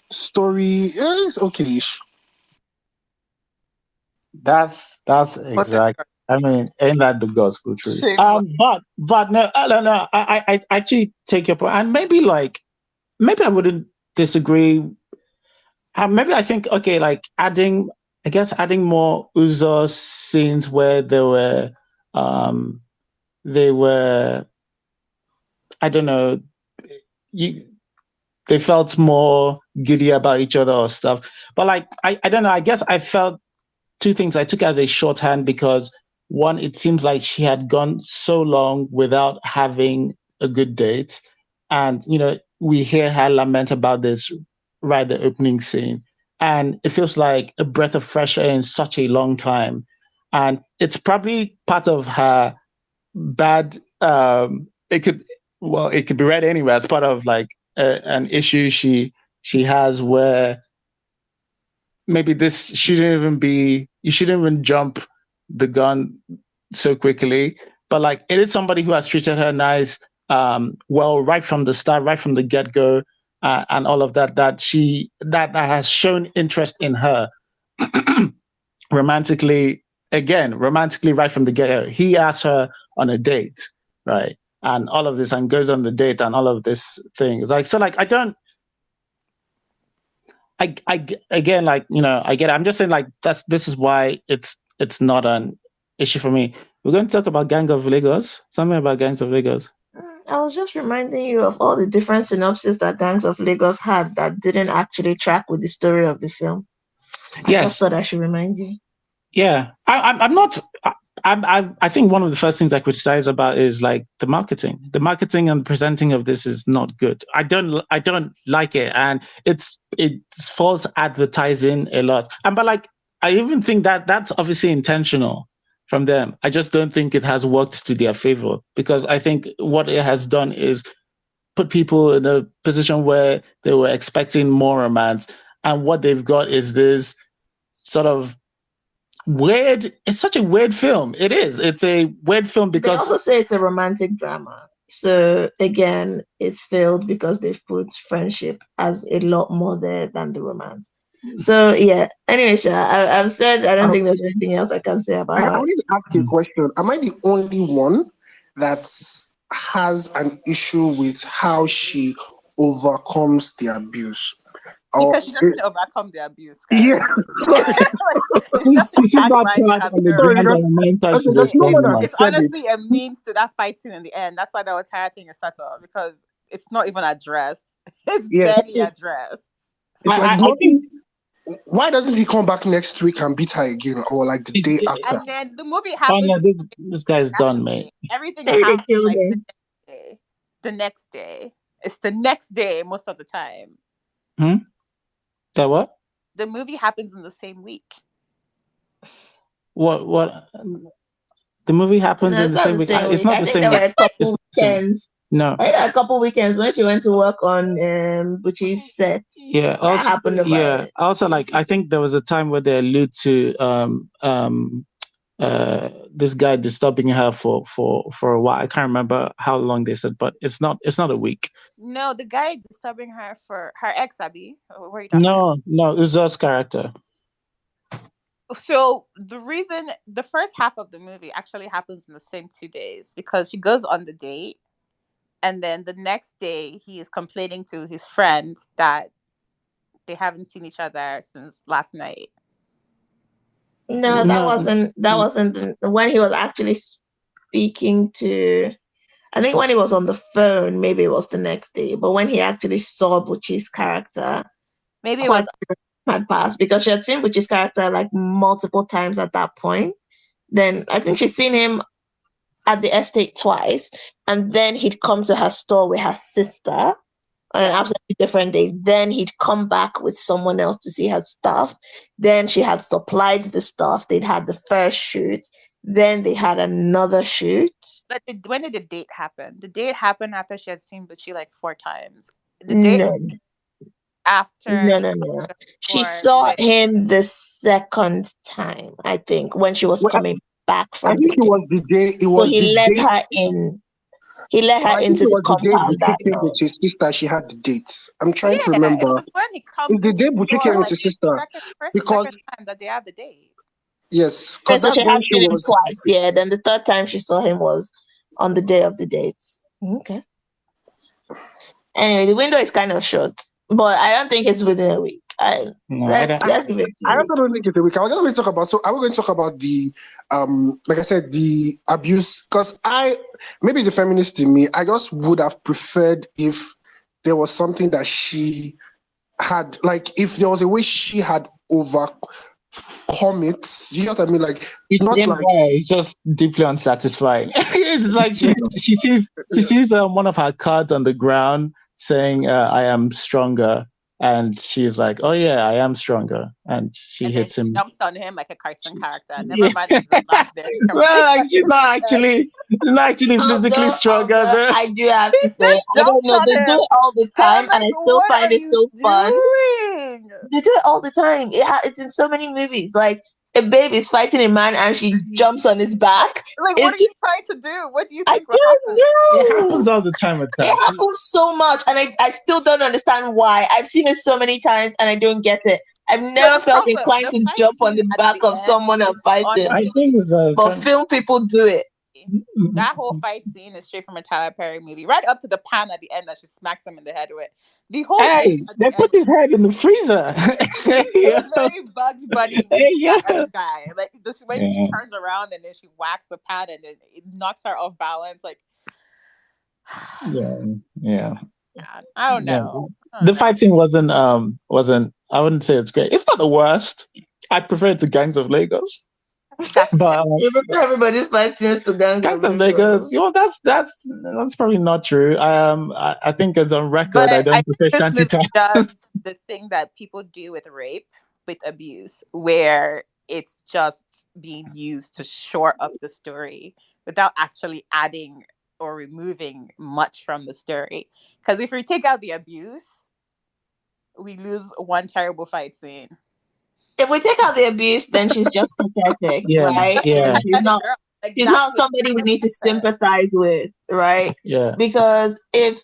story is okay-ish. That's exact. I mean, ain't that the gospel truth? Shame. But no, no. I actually take your point, and maybe I wouldn't disagree. Maybe I think okay, like adding more Uzo scenes where they were, I don't know, they felt more giddy about each other or stuff. But like I don't know. I guess I felt two things. I took it as a shorthand because one, it seems like she had gone so long without having a good date, and we hear her lament about this right at the opening scene, and it feels like a breath of fresh air in such a long time, and it's probably part of her bad. It could be read anywhere as part of like an issue she has where maybe this shouldn't even be. You shouldn't even jump the gun so quickly. But like, it is somebody who has treated her nice, well, right from the start, right from the get go, and all of that. That has shown interest in her romantically. Again, romantically, right from the get go. He asked her on a date, right, and all of this, and goes on the date, and all of this thing. Like, so, like, I don't. Again, like, I get it. I'm just saying, like, this is why it's not an issue for me. We're going to talk about Gang of Lagos. Something about Gangs of Lagos. I was just reminding you of all the different synopses that Gangs of Lagos had that didn't actually track with the story of the film. I just thought I should remind you. Yeah, I'm not. I think one of the first things I criticize about is like the marketing. The marketing and presenting of this is not good. I don't like it, and it's false advertising a lot. But like, I even think that that's obviously intentional from them. I just don't think it has worked to their favor, because I think what it has done is put people in a position where they were expecting more romance, and what they've got is this sort of weird. It's such a weird film. It is. It's a weird film because they also say it's a romantic drama. So again, it's failed because they've put friendship as a lot more there than the romance. So yeah. Anyway, Sha, I've said I don't think there's anything else I can say about it. I wanted to ask you a question. Am I the only one that has an issue with how she overcomes the abuse? Because she doesn't overcome the abuse, guys. Yeah. It's honestly a means to that fighting in the end. That's why the entire thing is settled, because it's not even addressed. It's barely addressed. It's like, why doesn't he come back next week and beat her again, or like the day after? And then the movie happens. Oh no, this guy's done, mate. Everything happens like the next day. It's the next day most of the time. That what? The movie happens in the same week. What? The movie happens in the same week. It's not the same week. There were a couple weekends. No. I had a couple weekends when she went to work on Buchi's set. Yeah. Also, like, I think there was a time where they allude to this guy disturbing her for a while. I can't remember how long they said, but it's not a week. No, the guy disturbing her for her ex, Abby. What are you talking about? No, Uzo's character. So the first half of the movie actually happens in the same 2 days, because she goes on the date, and then the next day he is complaining to his friend that they haven't seen each other since last night. No, that wasn't when he was actually speaking to. I think when he was on the phone, maybe it was the next day. But when he actually saw Buchi's character, maybe it was had passed, because she had seen Buchi's character like multiple times at that point. Then I think she'd seen him at the estate twice, and then he'd come to her store with her sister on an absolutely different day. Then he'd come back with someone else to see her stuff. Then she had supplied the stuff. They'd had the first shoot. Then they had another shoot. But when did the date happen? The date happened after she had seen Buchi like 4 times. The No. date after No. She saw him the second time, I think, when she was coming back from I think it was the day. It was so he the let date. her in. He let her I think into it the was the day compound that Buchi came night. with his sister. She had the dates. I'm trying to It remember. was when he comes It's the into day the Buchi store, came with like his sister. first Because or second time that they have the date. yes, Yeah, because so that's she when had she seen him was. twice. Yeah, then the third time she saw him was on the day of the dates. Okay. Anyway, the window is kind of short, but I don't think it's within a week. Let's give it 2 I weeks. also don't think it's a week. I was just going to talk about. So, are we going to talk about the, like I said, the abuse? Because maybe the feminist in me, I just would have preferred if there was something that she had, like if there was a way she had overcome it. Do you know what I mean? Like not like it's just deeply unsatisfying. It's like she sees one of her cards on the ground saying "I am stronger," and she's like, "Oh yeah, I am stronger," and she hits him. Jumps on him like a cartoon character. Never mind, it's a lot there. Well, like she's not actually physically stronger. Although I do have to say, I don't jumps know. on They do him. it all the time, and I still what find are it so you fun. doing? They do it all the time. It's in so many movies. Like a babe is fighting a man, and she jumps on his back. Like, what are you trying to do? What do you I think will don't happen? know. It happens all the time with It that. happens so much, and I still don't understand why. I've seen it so many times, and I don't get it. I've never felt inclined to jump on the back of someone and fight them. I think it's but film people do it. That whole fight scene is straight from a Tyler Perry movie, right up to the pan at the end that she smacks him in the head with. The whole Hey, they put his head in the freezer. It was very Bugs Bunny guy. Like this when he turns around and then she whacks the pan and then it knocks her off balance. Like yeah. I don't know. The fight scene wasn't I wouldn't say it's great. It's not the worst. I prefer it to Gangs of Lagos. But everybody's fight scenes to Gangs of Lagos. You know, that's probably not true. I think as on record, I don't prefer Shantytown. Does the thing that people do with rape, with abuse, where it's just being used to shore up the story without actually adding or removing much from the story. Because if we take out the abuse, we lose one terrible fight scene. If we take out the abuse, then she's just pathetic, right? Yeah. She's not somebody we need to sympathize with, right? Yeah. Because if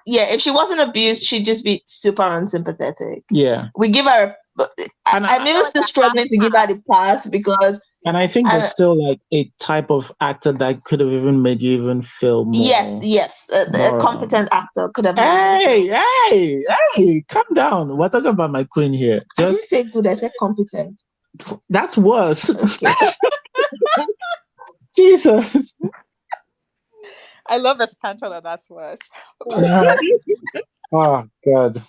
she wasn't abused, she'd just be super unsympathetic. Yeah. We give her I'm even still struggling to give her the pass because and I think there's still like a type of actor that could have even made you even feel more. Yes. A competent actor could have. Hey, calm down. We're talking about my queen here. I didn't say good. I said competent. That's worse. Jesus. I love that she can't tell her that's worse. Oh God.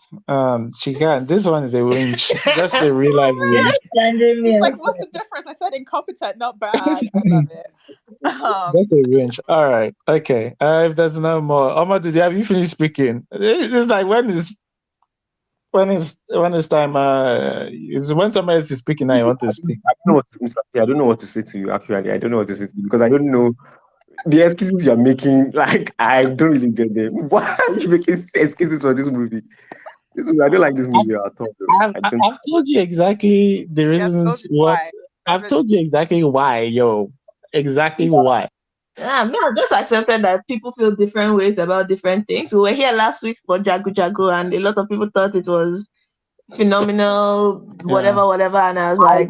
She can't. This one is a winch. That's a real life winch. Like, what's the difference? I said incompetent, not bad. I love it. That's a winch. All right. Okay. If there's no more, Omar, have you finished speaking? It's like when it's time. Is when somebody else is speaking, I want to speak. I don't know what to say to you. Actually, I don't know what to say to you because I don't know. The excuses you're making, like, I don't really get them. Why are you making excuses for this movie? I don't like this movie at all. I've told you exactly the reasons why. I've told you exactly why, exactly why. Yeah, I've just accepted that people feel different ways about different things. We were here last week for Jagu Jagu, and a lot of people thought it was phenomenal, whatever, and I was like,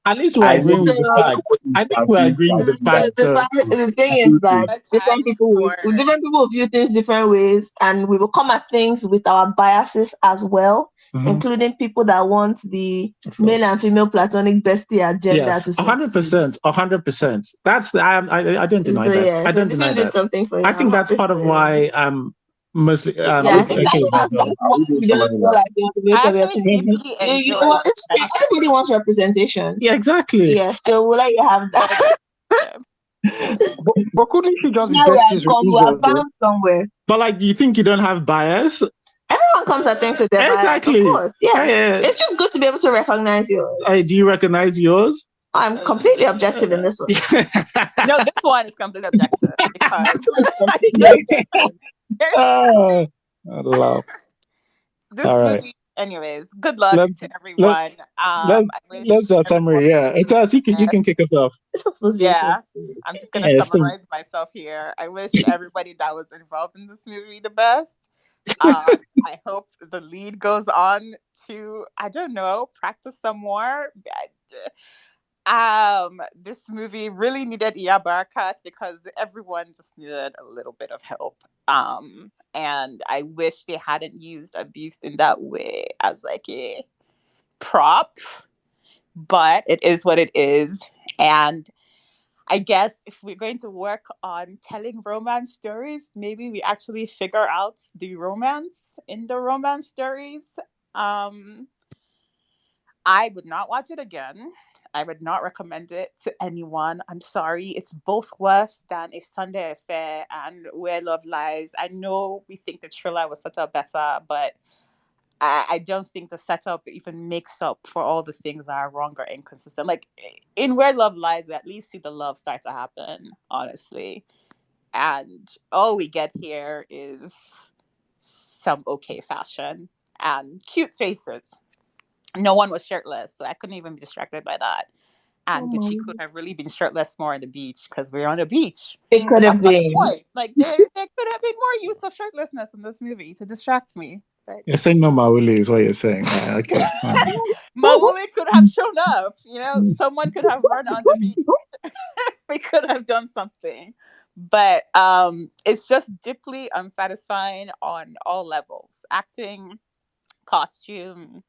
at least we're agreeing with the facts. I think we're agreeing with the facts. The thing is that different people will view things different ways, and we will come at things with our biases as well, including people that want the male and female platonic bestie agenda. Yes, 100%. That's I don't deny that. I don't deny that. Something for you. I think that's part of why Mostly. To be Yeah, I honest. think Okay. that's why you didn't feel like there was a I bit of your actually opinion. deeply enjoyed Well, it's okay. Everybody wants representation. Yeah, exactly. Yeah, so we'll let you have that. But couldn't she just be Now we best are series gone. We refusal are though? bound somewhere. But like, do you think you don't have bias? Everyone comes at things with their bias, of Exactly. course. Yeah. Yeah. It's just good to be able to recognize yours. Do you recognize yours? I'm completely objective in this one. No, this one is completely objective because I think Oh, I love. this All right. movie. Anyways, good luck Let's to everyone. let's I wish let's do a everyone summary. Yeah, it's us. You can kick us off. This was supposed to be Yeah, interesting. I'm just gonna Yeah, it's summarize myself here. I wish everybody that was involved in this movie the best. I hope the lead goes on to, I don't know, practice some more. This movie really needed Iya Barakat because everyone just needed a little bit of help. And I wish they hadn't used abuse in that way as like a prop, but it is what it is. And I guess if we're going to work on telling romance stories, maybe we actually figure out the romance in the romance stories. I would not watch it again. I would not recommend it to anyone. I'm sorry. It's both worse than A Sunday Affair and Where Love Lies. I know we think the thriller was set up better, but I don't think the setup even makes up for all the things that are wrong or inconsistent. Like in Where Love Lies, we at least see the love start to happen, honestly. And all we get here is some okay fashion and cute faces. No one was shirtless, so I couldn't even be distracted by that. And Bucci could have really been shirtless more on the beach because we're on a beach. It could have That's not the been. point. Like there could have been more use of shirtlessness in this movie to distract me. But You're saying no Mawuli is what you're saying. Okay. Mawuli could have shown up. You know, someone could have run on the beach. We could have done something. But it's just deeply unsatisfying on all levels. Acting, costume,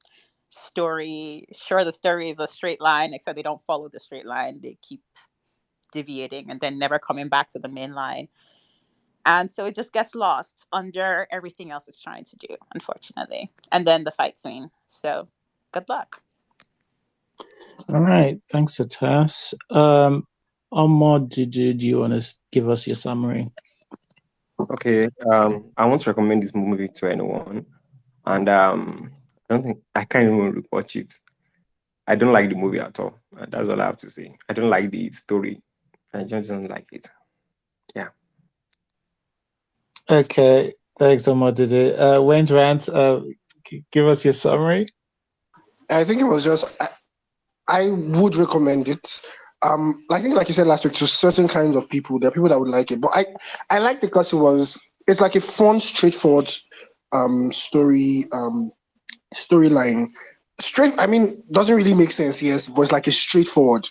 story. Sure, the story is a straight line, except they don't follow the straight line. They keep deviating and then never coming back to the main line. And so it just gets lost under everything else it's trying to do, unfortunately. And then the fight scene. So good luck. All right. Thanks, Atas. Ahmad, do you want to give us your summary? Okay. I want to recommend this movie to anyone, and I can't even rewatch it. I don't like the movie at all. That's all I have to say. I don't like the story. I just don't like it. Yeah. Okay. Thanks, Ahmad. Wayne's Rants, give us your summary. I think it was just I would recommend it. I think like you said last week, to certain kinds of people, there are people that would like it. But I liked it because it's like a fun, straightforward storyline. Doesn't really make sense, yes, but it's like a straightforward.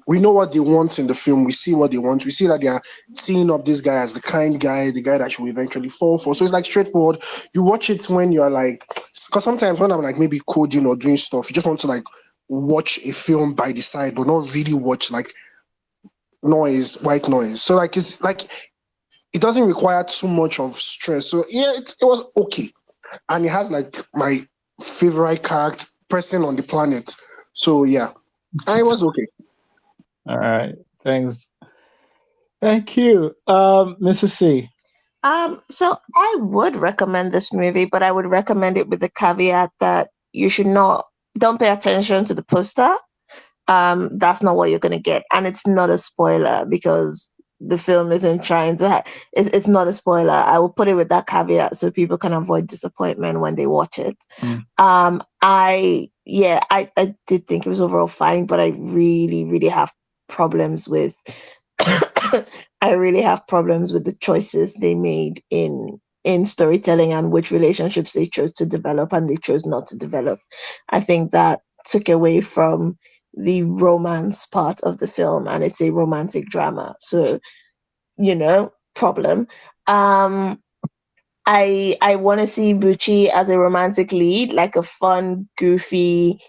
We know what they want in the film. We see what they want. We see that they are seeing up this guy as the kind guy, the guy that should eventually fall for. So it's like straightforward. You watch it when you're like, because sometimes when I'm like maybe coding or doing stuff, you just want to like watch a film by the side, but not really watch like white noise. So like it's like it doesn't require too much of stress. So yeah, it was okay, and it has like my favorite character person on the planet. So yeah, I was okay. All right. Thanks. Thank you. Mrs. C. So I would recommend this movie, but I would recommend it with the caveat that you should don't pay attention to the poster. That's not what you're going to get. And it's not a spoiler because the film isn't trying to, it's not a spoiler. I will put it with that caveat so people can avoid disappointment when they watch it. I did think it was overall fine, but I really, really have problems with, I really have problems with the choices they made in storytelling and which relationships they chose to develop and they chose not to develop. I think that took away from the romance part of the film, and it's a romantic drama. So, problem. I want to see Bucci as a romantic lead, like a fun, goofy,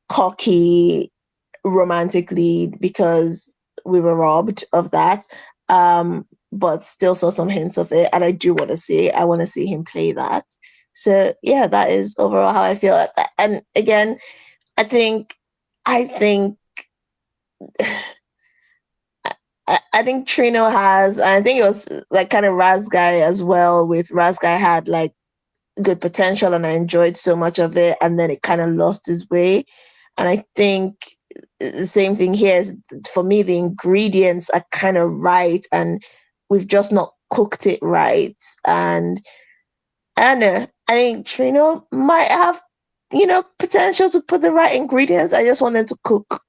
cocky romantic lead, because we were robbed of that. but still saw some hints of it, and I do want to see it. I want to see him play that. So yeah, that is overall how I feel. And again, I think I think Trino has, and I think it was like kind of Razguy as well. With Razguy had like good potential, and I enjoyed so much of it, and then it kind of lost its way. And I think the same thing here is, for me, the ingredients are kind of right, and we've just not cooked it right. And I don't know, I think Trino might have, potential to put the right ingredients. I just want them to cook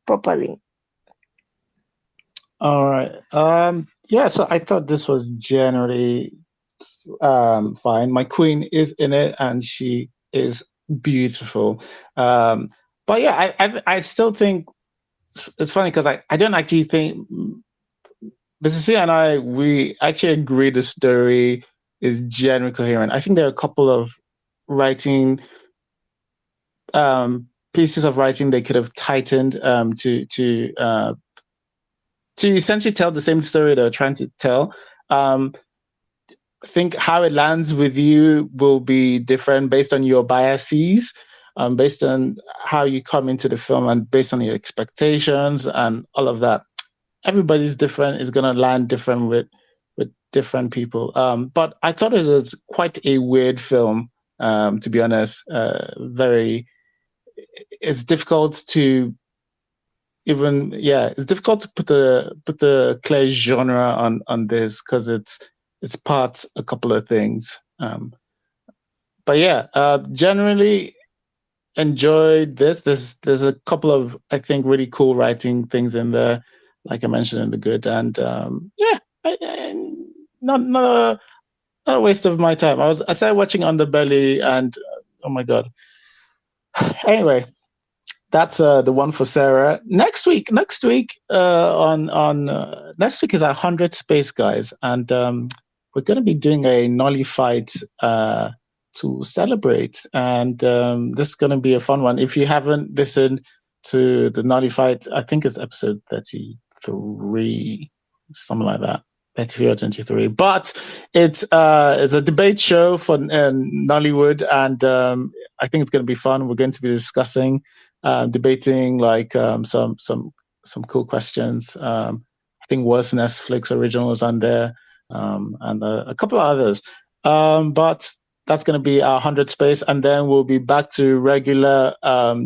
properly. All right. Yeah, so I thought this was generally fine. My queen is in it, and she is beautiful. But yeah, I still think it's funny because I don't actually think Mrs. C and I, we actually agree the story is generally coherent. I think there are a couple of writing pieces of writing they could have tightened to essentially tell the same story they're trying to tell. I think how it lands with you will be different based on your biases, based on how you come into the film, and based on your expectations and all of that. Everybody's different. Is going to land different with different people. But I thought it was quite a weird film, to be honest. It's difficult to it's difficult to put the clear genre on this, because it's parts a couple of things. But yeah, generally enjoyed this. There's a couple of, I think, really cool writing things in there, like I mentioned in the good, and not a waste of my time. I started watching Underbelly, and oh my god. Anyway, that's the one for Sarah. Next week is our 100 Space Guys, and we're going to be doing a Nolly fight to celebrate, and this is going to be a fun one. If you haven't listened to the Nolly fight, I think it's episode 33, something like that. 33 or 23, but it's a debate show for Nollywood, and I think it's going to be fun. We're going to be discussing, debating like some cool questions. I think worst Netflix originals on there, and a couple of others. But that's going to be our 100 space, and then we'll be back to regular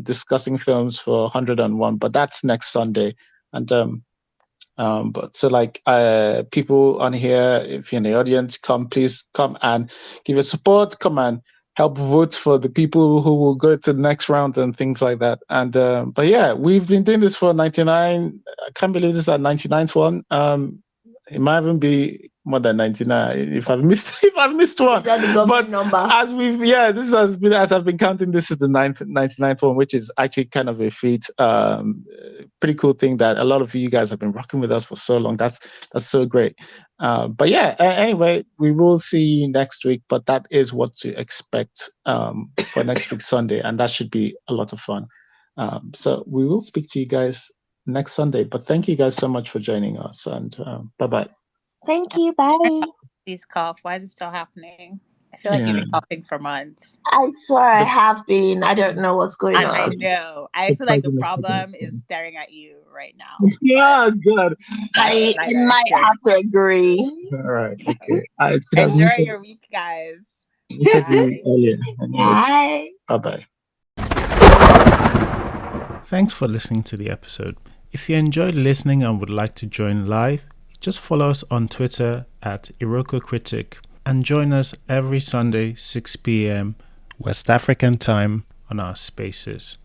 discussing films for 101. But that's next Sunday, and but so like people on here, if you're in the audience, please come and give your support, come and help vote for the people who will go to the next round and things like that. And but yeah, we've been doing this for 99. I can't believe this is our 99th one. It might even be more than 99 if I've missed one. But number. As I've been counting, this is the 99th one, which is actually kind of a feat. Pretty cool thing that a lot of you guys have been rocking with us for so long. That's so great. But yeah, anyway, we will see you next week, but that is what to expect for next week Sunday, and that should be a lot of fun. So we will speak to you guys next Sunday, but thank you guys so much for joining us, and bye-bye. Thank you. Bye. These cough. Why is it still happening? I feel like you've been coughing for months. I swear I have been. I don't know what's going on. I know. I feel like the problem is staring at you right now. Yeah, good. I might have to agree. All right. Okay. Enjoy your week, guys. You said you earlier. Bye. Bye-bye. Thanks for listening to the episode. If you enjoyed listening and would like to join live, just follow us on Twitter at IrokoCritic and join us every Sunday, 6 p.m. West African time on our spaces.